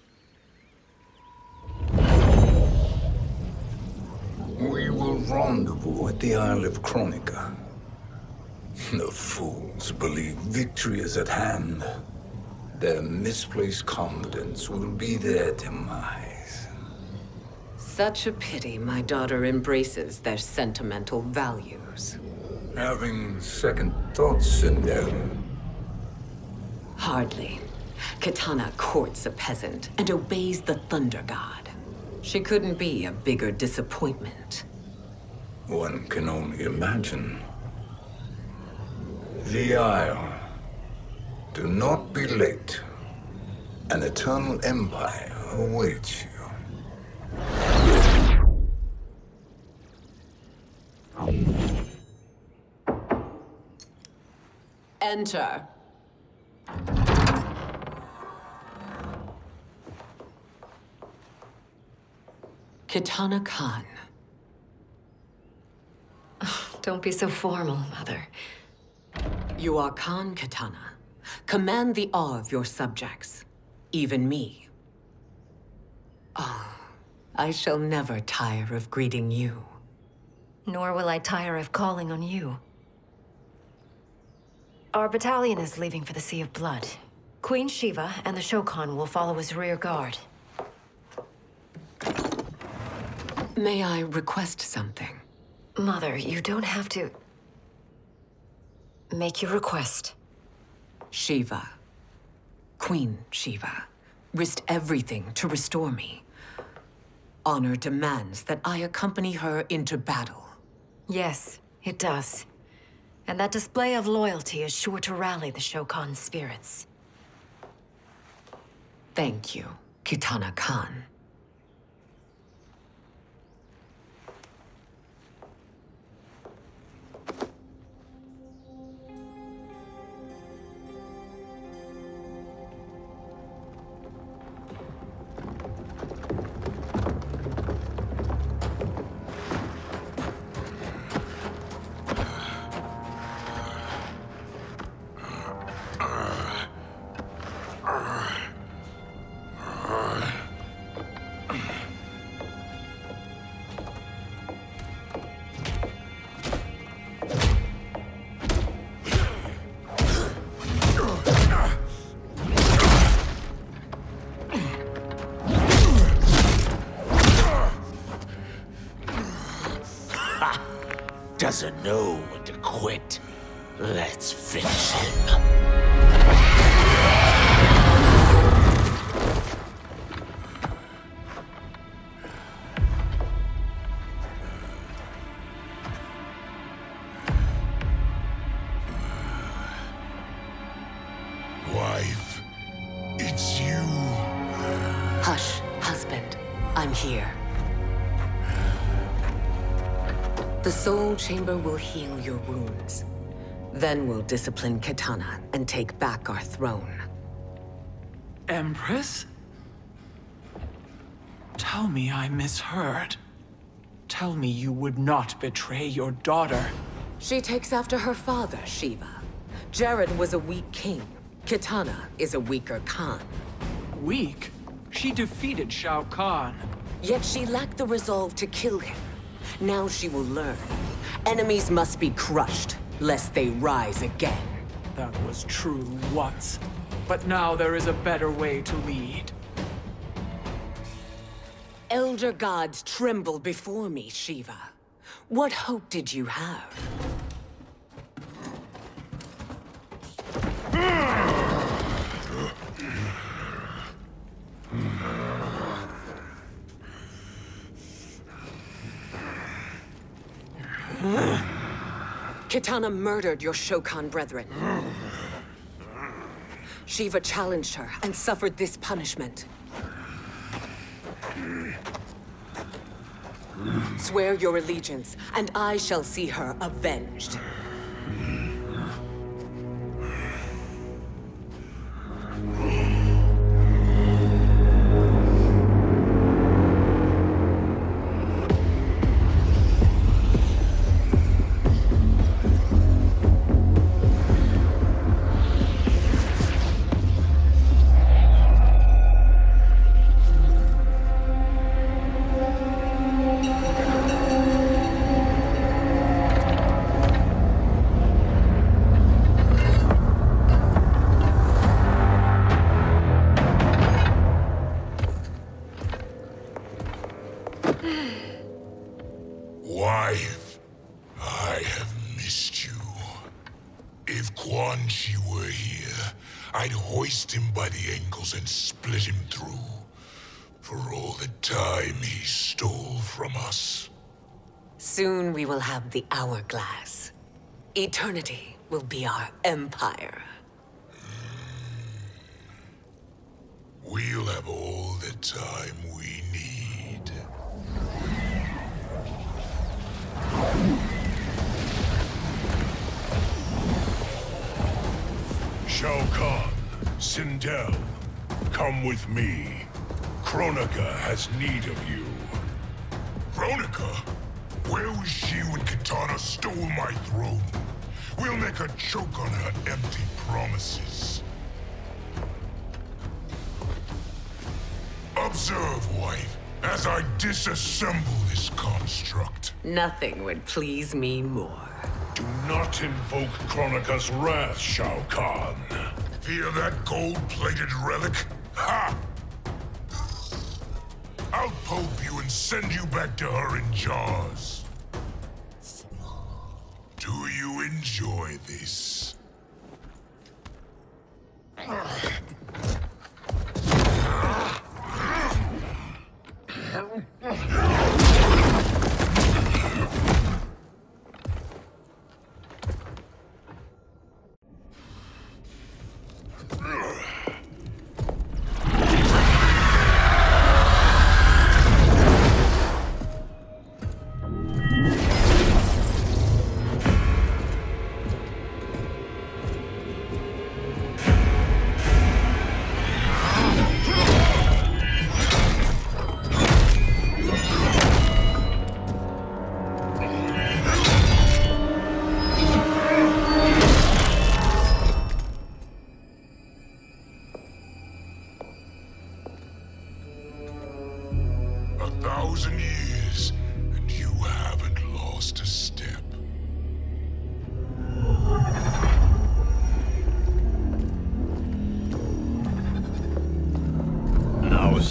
We will rendezvous at the Isle of Kronika. The fools believe victory is at hand. Their misplaced confidence will be their demise. Such a pity my daughter embraces their sentimental values. Having second thoughts, Sindel? Hardly. Kitana courts a peasant and obeys the Thunder God. She couldn't be a bigger disappointment. One can only imagine. The Isle. Do not be late. An eternal empire awaits you. Enter. Kitana Khan. Don't be so formal, Mother. You are Khan Kitana. Command the awe of your subjects, even me. Oh, I shall never tire of greeting you. Nor will I tire of calling on you. Our battalion is leaving for the Sea of Blood. Queen Shiva and the Shokan will follow as rear guard. May I request something? Mother, you don't have to... Make your request. Shiva, Queen Shiva, risked everything to restore me. Honor demands that I accompany her into battle. Yes, it does. And that display of loyalty is sure to rally the Shokan's spirits. Thank you, Kitana Khan. doesn't know when to quit. Let's finish him. Wife, it's you. Hush, husband. I'm here. The Soul Chamber will heal your wounds. Then we'll discipline Kitana and take back our throne. Empress? Tell me I misheard. Tell me you would not betray your daughter. She takes after her father, Shiva. Jared was a weak king. Kitana is a weaker Khan. Weak? She defeated Shao Kahn. Yet she lacked the resolve to kill him. Now she will learn. Enemies must be crushed, lest they rise again. That was true once. But now there is a better way to lead. Elder gods tremble before me, Shiva. What hope did you have? Kitana murdered your Shokan brethren. Shiva challenged her and suffered this punishment. Swear your allegiance, and I shall see her avenged. Wife, I have missed you. If Quan Chi were here, I'd hoist him by the ankles and split him through. For all the time he stole from us. Soon we will have the hourglass. Eternity will be our empire. We'll have all the time we need. Shao Kahn, Sindel, come with me. Kronika has need of you. Kronika? Where was she when Kitana stole my throne? We'll make her choke on her empty promises. Observe, wife, as I disassemble this construct. Nothing would please me more. Do not invoke Kronika's wrath, Shao Kahn. Fear that gold-plated relic? Ha! I'll pope you and send you back to her in jars. Do you enjoy this?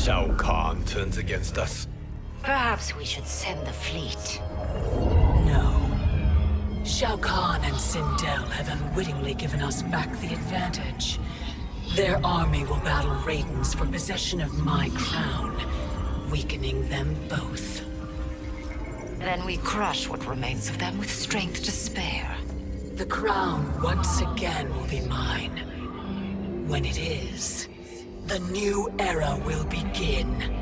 Shao Kahn turns against us. Perhaps we should send the fleet. No. Shao Kahn and Sindel have unwittingly given us back the advantage. Their army will battle Raidens for possession of my crown, weakening them both. Then we crush what remains of them with strength to spare. The crown once again will be mine. When it is, the new era will begin.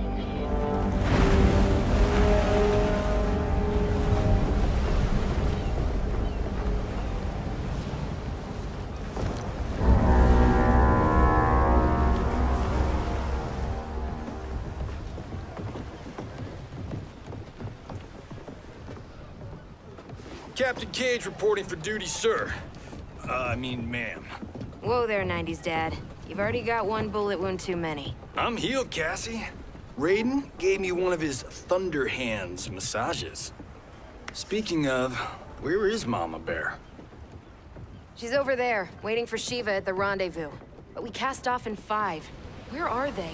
Captain Cage reporting for duty, sir. I mean, ma'am. Whoa there, 90s dad. You've already got one bullet wound too many. I'm healed, Cassie. Raiden gave me one of his Thunder Hands massages. Speaking of, where is Mama Bear? She's over there, waiting for Shiva at the rendezvous. But we cast off in 5. Where are they?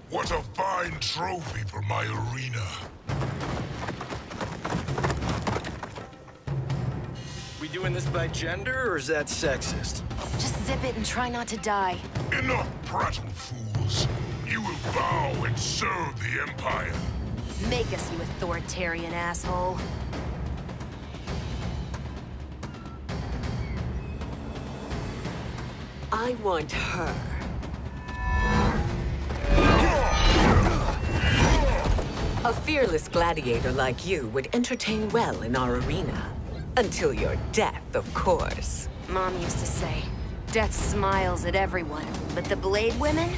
What a fine trophy for my arena. We doing this by gender, or is that sexist? Just zip it and try not to die. Enough prattle, fools. You will bow and serve the Empire. Make us, you authoritarian asshole. I want her. A fearless gladiator like you would entertain well in our arena. Until your death, of course. Mom used to say, death smiles at everyone, but the Blade women,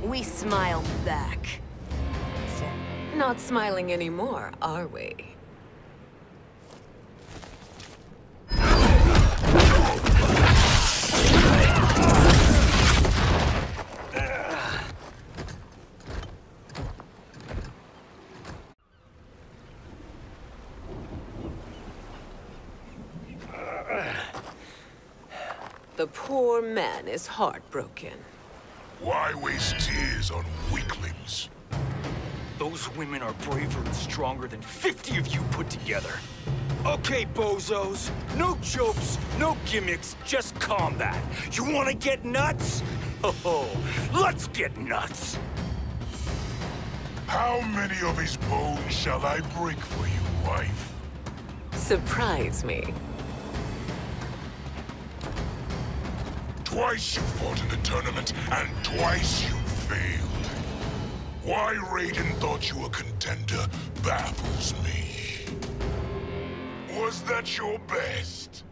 we smile back. Not smiling anymore, are we? The poor man is heartbroken. Why waste tears on weaklings? Those women are braver and stronger than 50 of you put together. Okay, bozos. No jokes, no gimmicks, just combat. You wanna get nuts? Oh, let's get nuts! How many of his bones shall I break for you, wife? Surprise me. Twice you fought in the tournament, and twice you failed. Why Raiden thought you a contender baffles me. Was that your best?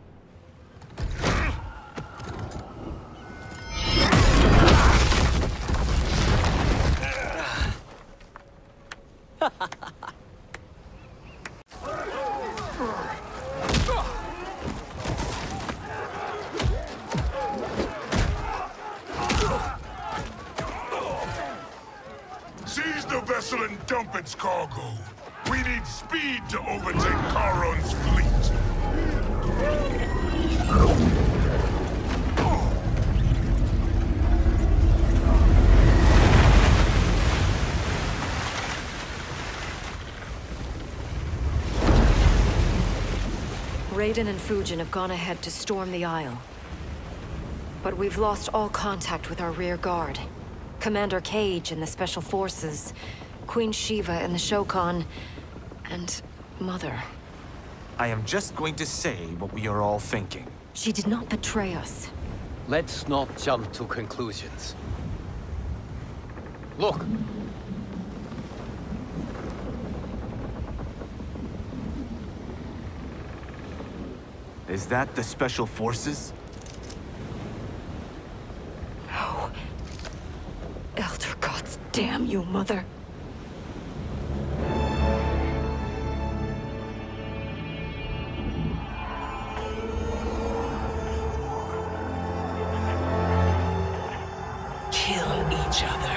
Seize the vessel and dump its cargo. We need speed to overtake Charon's fleet. Raiden and Fujin have gone ahead to storm the Isle. But we've lost all contact with our rear guard. Commander Cage and the Special Forces, Queen Shiva and the Shokan, and Mother. I am just going to say what we are all thinking. She did not betray us. Let's not jump to conclusions. Look! Is that the Special Forces? No. Elder gods damn you, Mother. Kill each other.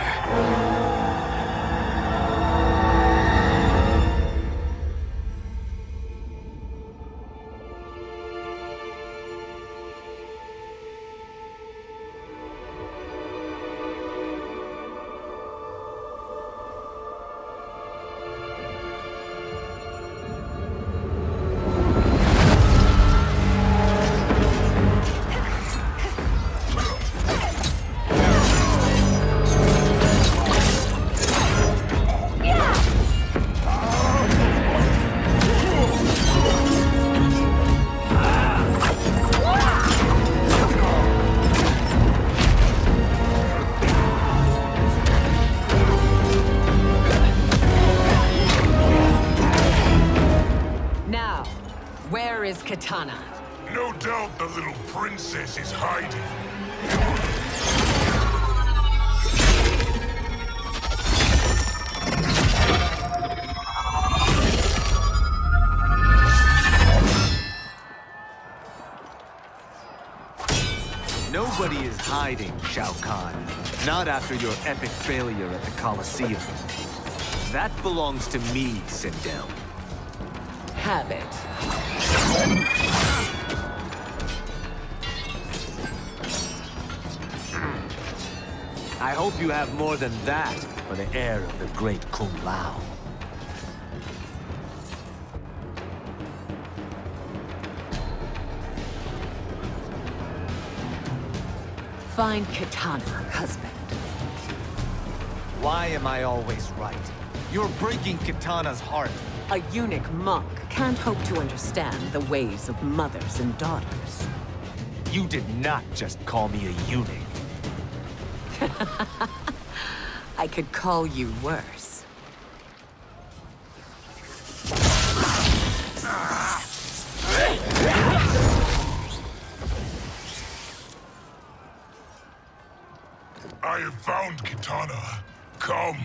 Katana. No doubt the little princess is hiding. Nobody is hiding, Shao Kahn. Not after your epic failure at the Colosseum. That belongs to me, Sindel. Have it. I hope you have more than that for the heir of the great Kung Lao. Find Katana, husband. Why am I always right? You're breaking Katana's heart. A eunuch monk can't hope to understand the ways of mothers and daughters. You did not just call me a eunuch. I could call you worse. I have found Katana. Come.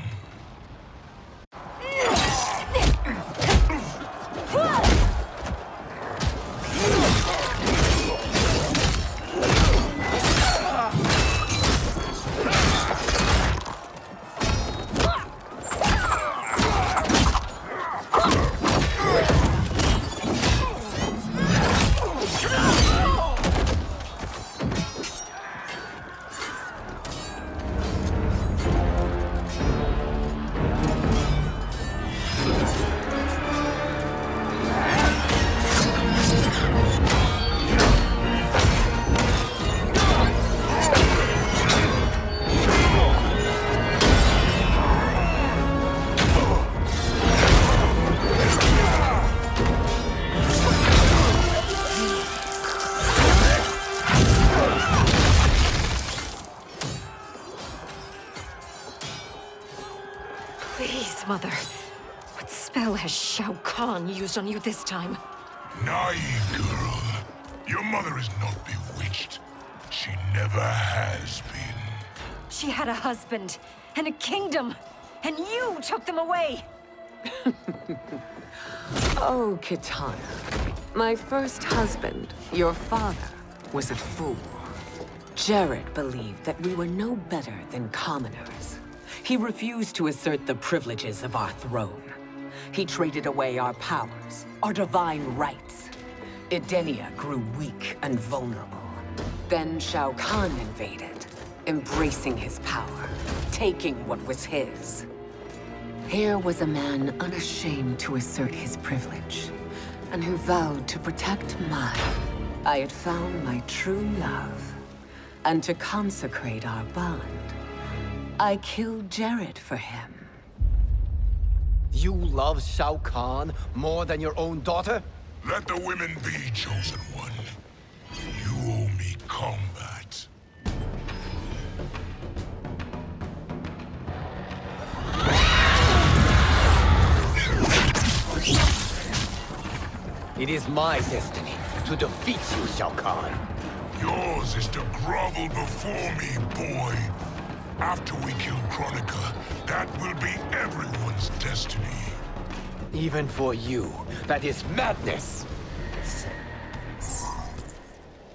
Please, Mother. What spell has Shao Kahn used on you this time? Naive girl. Your mother is not bewitched. She never has been. She had a husband and a kingdom, and you took them away! Oh, Katana. My first husband, your father, was a fool. Jared believed that we were no better than commoners. He refused to assert the privileges of our throne. He traded away our powers, our divine rights. Edenia grew weak and vulnerable. Then Shao Kahn invaded, embracing his power, taking what was his. Here was a man unashamed to assert his privilege, and who vowed to protect mine. I had found my true love, And to consecrate our bond, I killed Jared for him. You love Shao Kahn more than your own daughter? Let the women be, Chosen One. You owe me combat. It is my destiny to defeat you, Shao Kahn. Yours is to grovel before me, boy. After we kill Kronika, that will be everyone's destiny. Even for you, that is madness.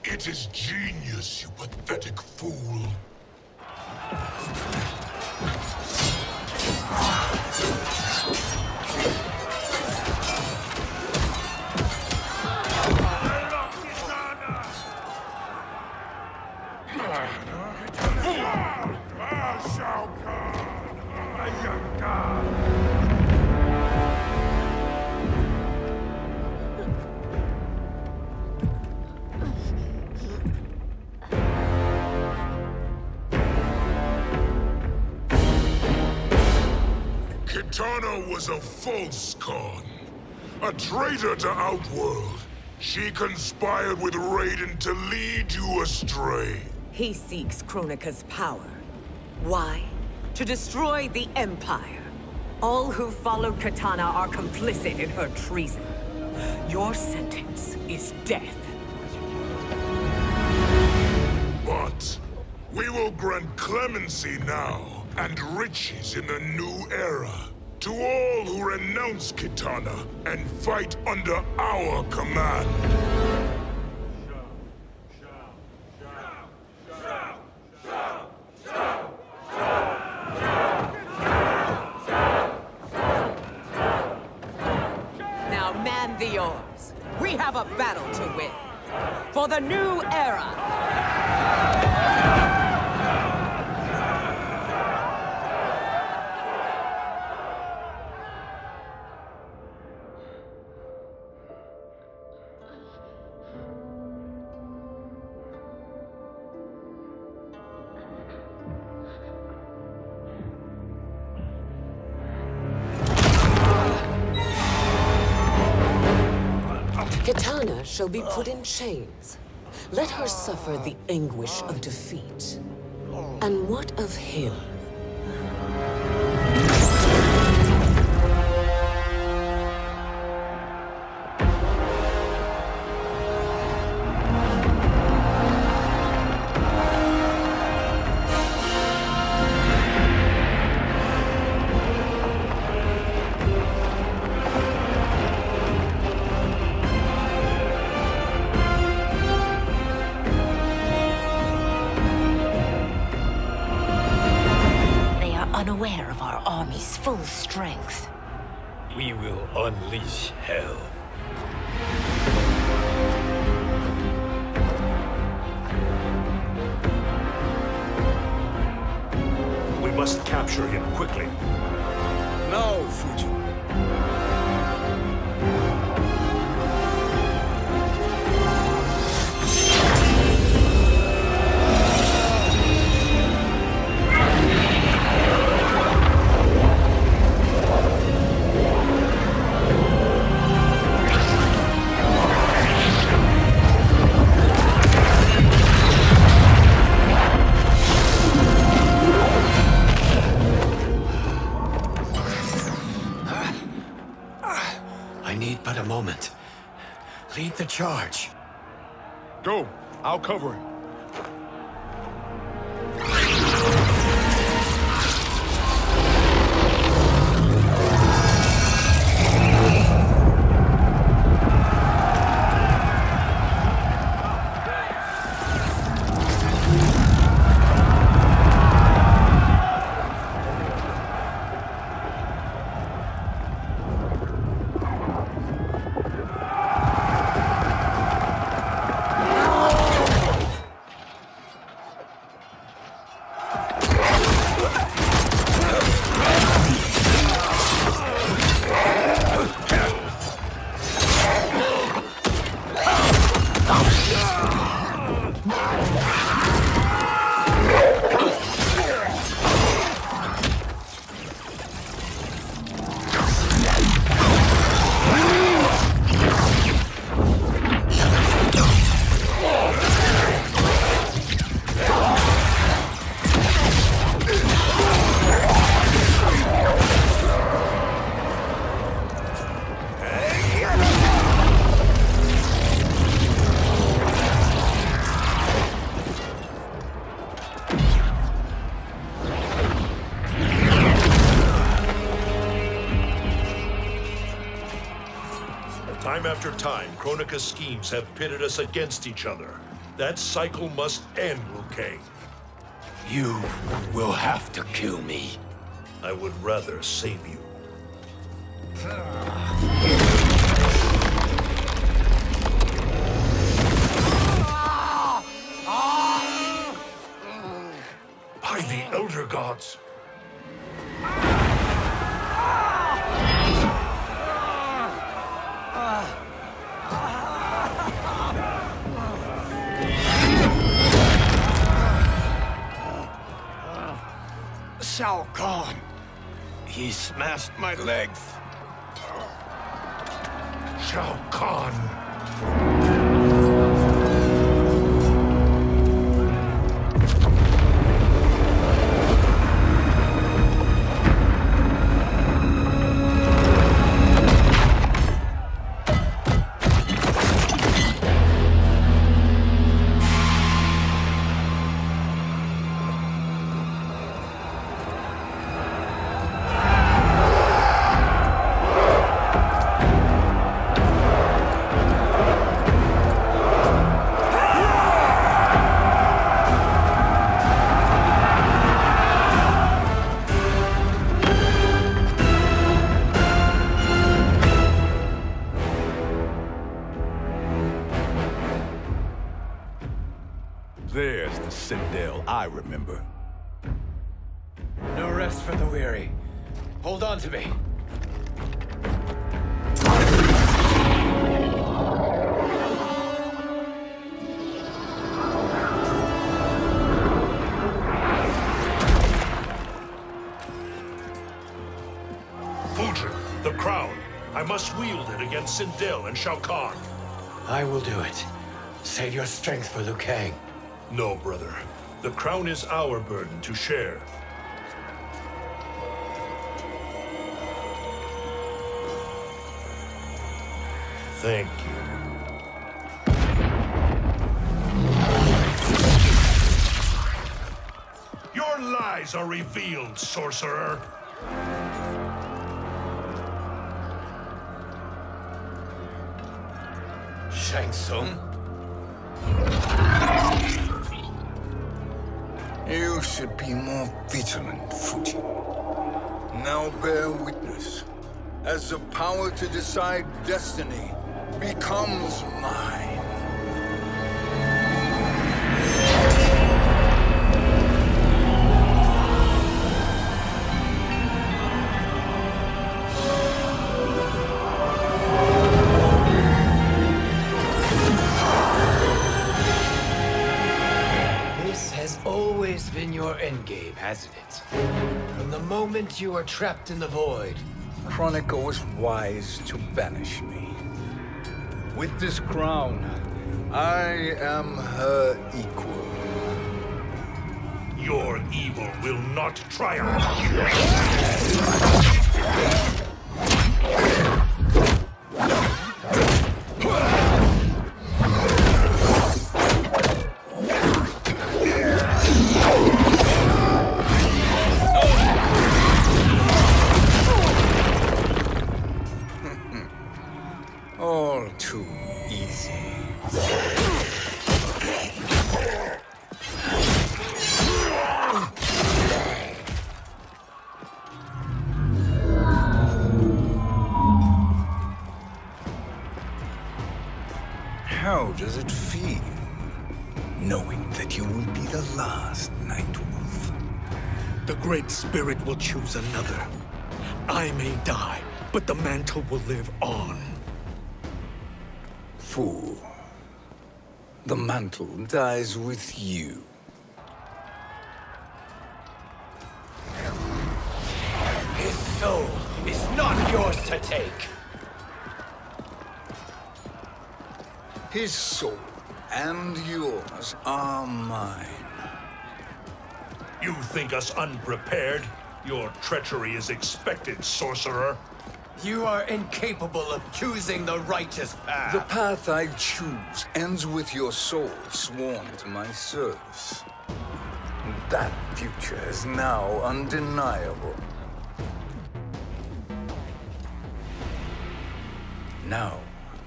It is genius, you pathetic fool. Kitana was a false Khan, a traitor to Outworld. She conspired with Raiden to lead you astray. He seeks Kronika's power. Why? To destroy the Empire. All who followed Kitana are complicit in her treason. Your sentence is death. But we will grant clemency now and riches in the new era to all who renounce Kitana and fight under our command. Now man the oars. We have a battle to win. For the new era. Kitana shall be put in chains. Let her suffer the anguish of defeat. And what of him? Unaware of our army's full strength. We will unleash hell. We must capture him quickly. No, Fujin. But a moment. Lead the charge. Go. I'll cover him. Time after time, Kronika's schemes have pitted us against each other. That cycle must end, Liu Kang. You will have to kill me. I would rather save you. By the Elder Gods! Shao Kahn! He smashed my legs! Shao Kahn! There's the Citadel I remember. No rest for the weary. Hold on to me. Fujin, the crown. I must wield it against Sindel and Shao Kahn. I will do it. Save your strength for Liu Kang. No, brother. The crown is our burden to share. Thank you. Your lies are revealed, sorcerer. Shang Tsung? You should be more vigilant, Fujin. Now bear witness, as the power to decide destiny becomes mine. Been your endgame, hasn't it? From the moment you were trapped in the void. Kronika was wise to banish me. With this crown, I am her equal. Your evil will not triumph. All too easy. How does it feel, knowing that you will be the last Nightwolf? The Great Spirit will choose another. I may die, but the mantle will live on. Fool. The mantle dies with you. His soul is not yours to take. His soul and yours are mine. You think us unprepared? Your treachery is expected, sorcerer. You are incapable of choosing the righteous path. The path I choose ends with your soul sworn to my service. That future is now undeniable. Now,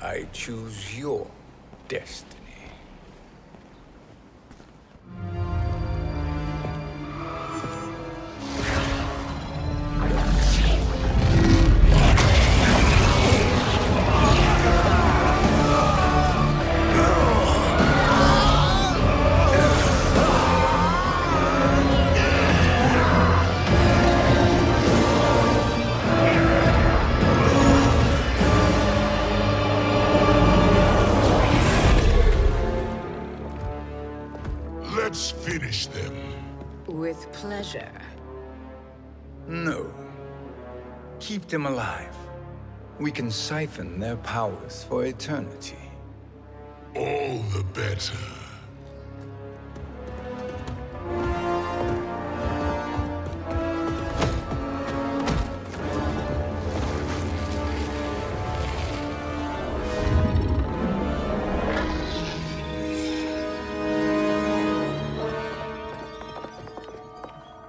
I choose your destiny. Let's finish them. With pleasure. No. Keep them alive. We can siphon their powers for eternity. All the better.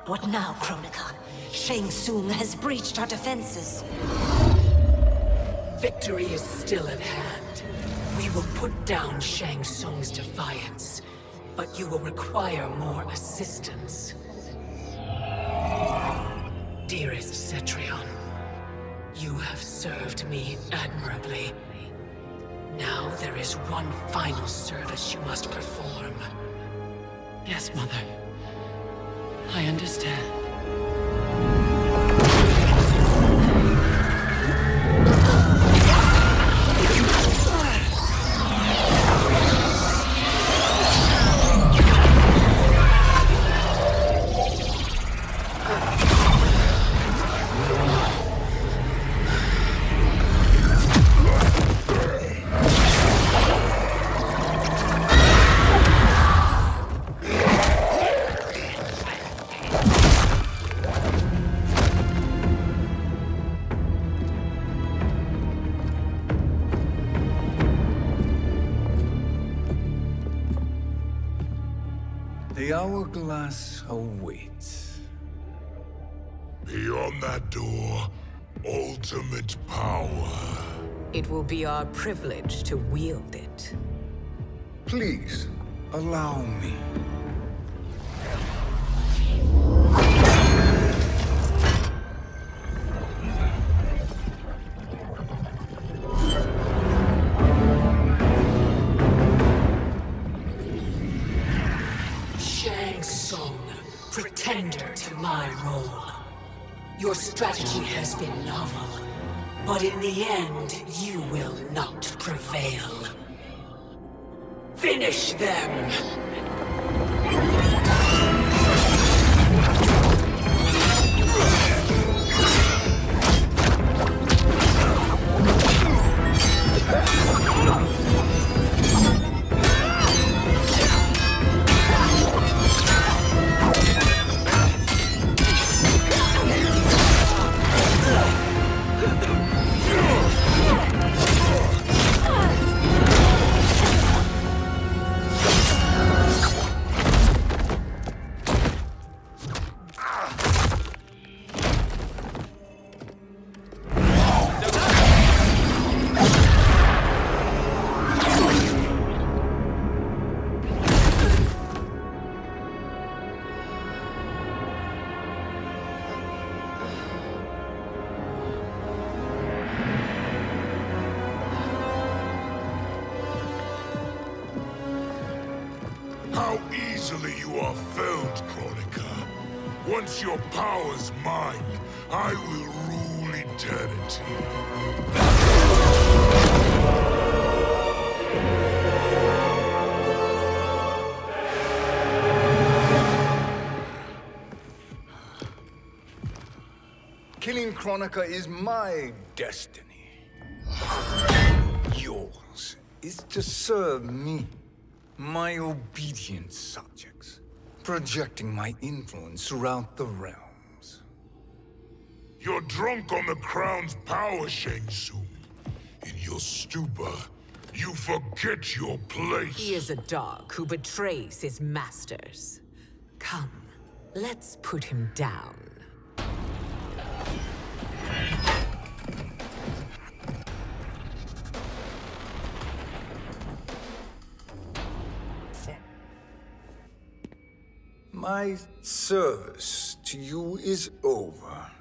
What now, Kronika? Shang Tsung has breached our defenses. Victory is still at hand. We will put down Shang Tsung's defiance, but you will require more assistance. Dearest Cetrion, you have served me admirably. Now there is one final service you must perform. Yes, Mother. I understand. The hourglass awaits. Beyond that door, ultimate power. It will be our privilege to wield it. Please, allow me. Shang Tsung, pretender to my role. Your strategy has been novel, but in the end, you will not prevail. Finish them! How easily you are felled, Kronika. Once your power's mine, I will rule eternity. Killing Kronika is my destiny. Yours is to serve me, my obedient subjects, projecting my influence throughout the realms. You're drunk on the crown's power, Shang Tsung. In your stupor, you forget your place. He is a dog who betrays his masters. Come, let's put him down. My service to you is over.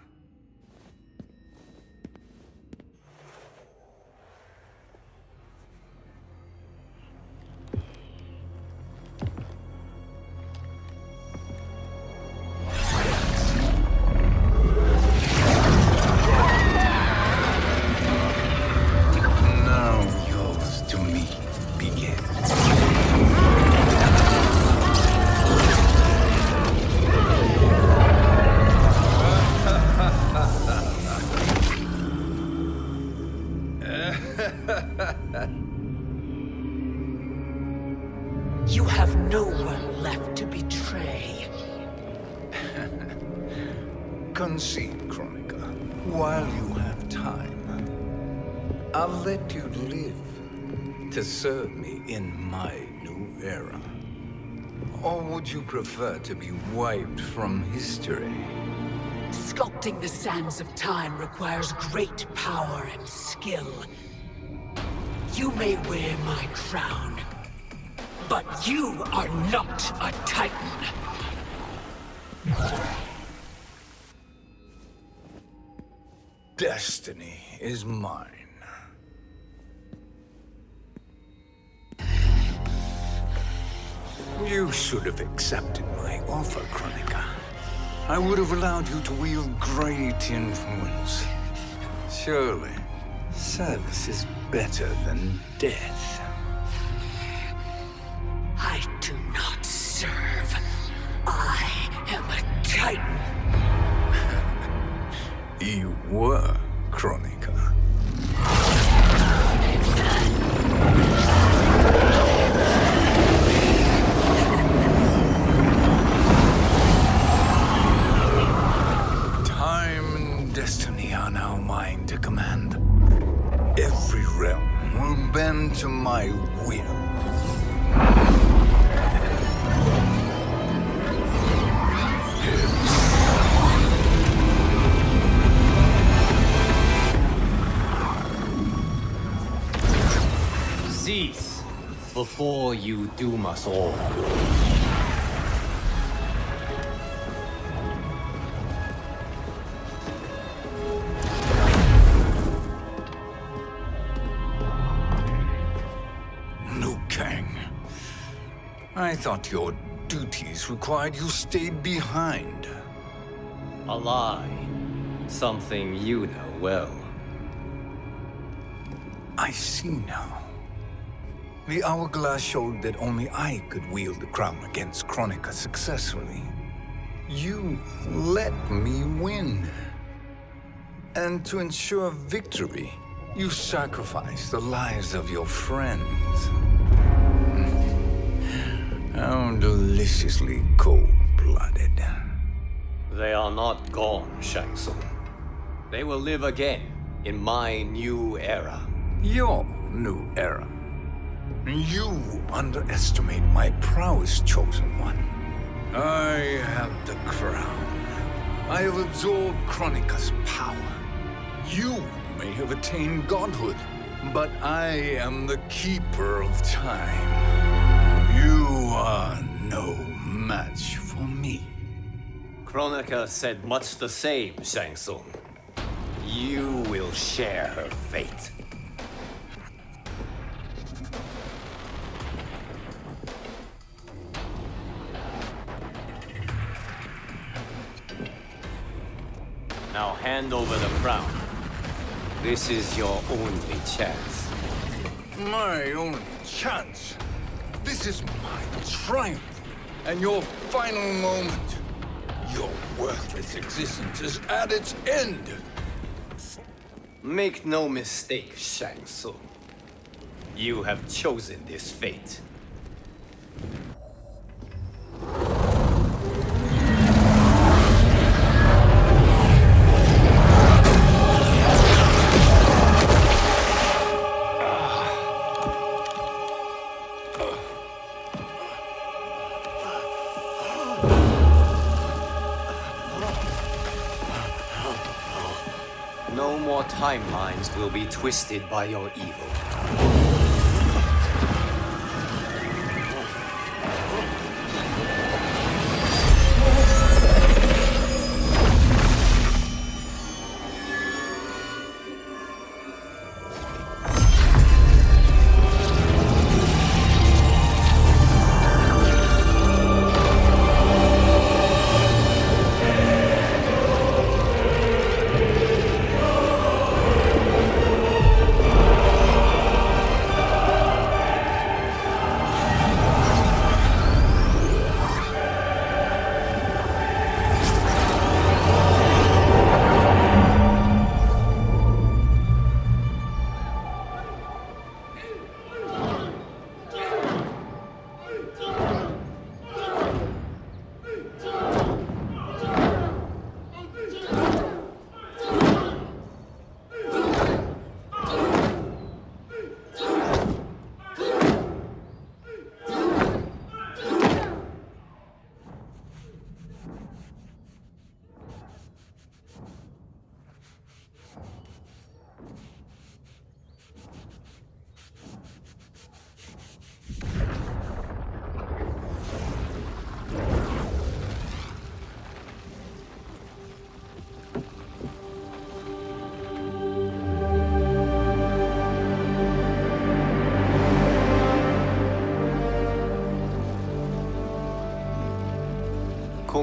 Now yours to me begins. You have no one left to betray. Concede, Kronika, while you have time. I'll let you live to serve me in my new era. Or would you prefer to be wiped from history? Sculpting the sands of time requires great power and skill. You may wear my crown, but you are not a Titan. Destiny is mine. You should have accepted my offer, Kronika. I would have allowed you to wield great influence. Surely, service is better than death. I do not serve. I am a Titan. You were, Kronika. Time and destiny are now mine to command. Every realm will bend to my will. Cease before you doom us all. Liu Kang, I thought your duties required you stayed behind. A lie. Something you know well. I see now. The hourglass showed that only I could wield the crown against Kronika successfully. You let me win. And to ensure victory, you sacrificed the lives of your friends. How deliciously cold-blooded. They are not gone, Shang Tsung. They will live again in my new era. Your new era. You underestimate my prowess, Chosen One. I have the crown. I have absorbed Kronika's power. You may have attained godhood, but I am the keeper of time. You are no match for me. Kronika said much the same, Shang Tsung. You will share her fate. Now hand over the crown. This is your only chance. My only chance? This is my triumph, and your final moment. Your worthless existence is at its end. Make no mistake, Shang Tsung. You have chosen this fate. No more timelines will be twisted by your evil.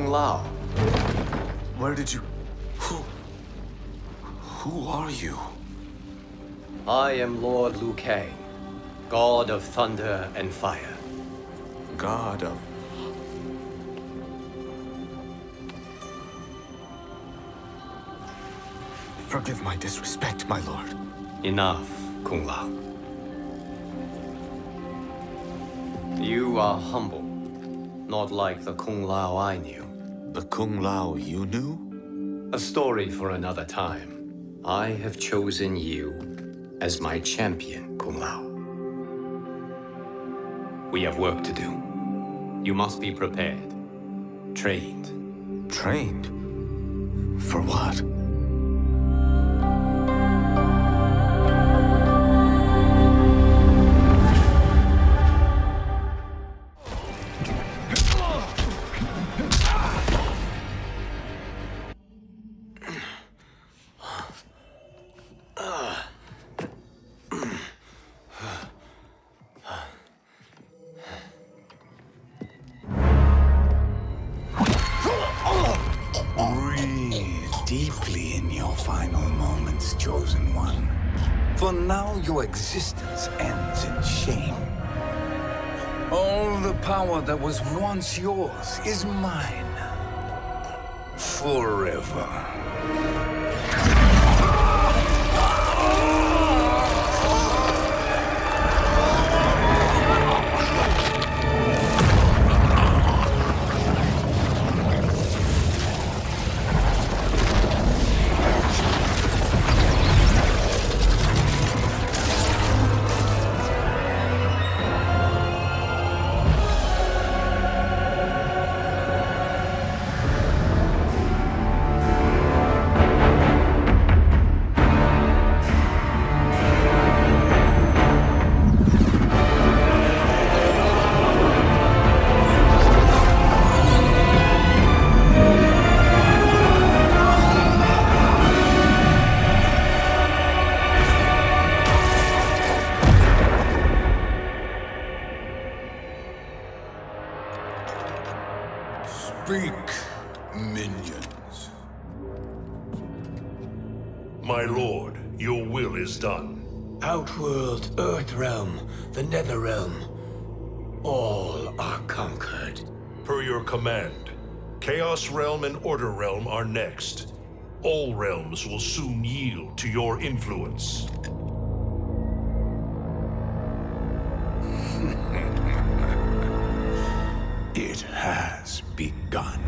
Kung Lao. Where did you... Who are you? I am Lord Liu Kang, God of Thunder and Fire. God of... Forgive my disrespect, my lord. Enough, Kung Lao. You are humble, not like the Kung Lao I knew. The Kung Lao you knew? A story for another time. I have chosen you as my champion, Kung Lao. We have work to do. You must be prepared. Trained. Trained? For what? Deeply in your final moments, Chosen One. For now, your existence ends in shame. All the power that was once yours is mine. Forever. Speak, minions. My lord, your will is done. Outworld, Earthrealm, the Netherrealm. All are conquered. Per your command, Chaos Realm and Order Realm are next. All realms will soon yield to your influence. It has begun.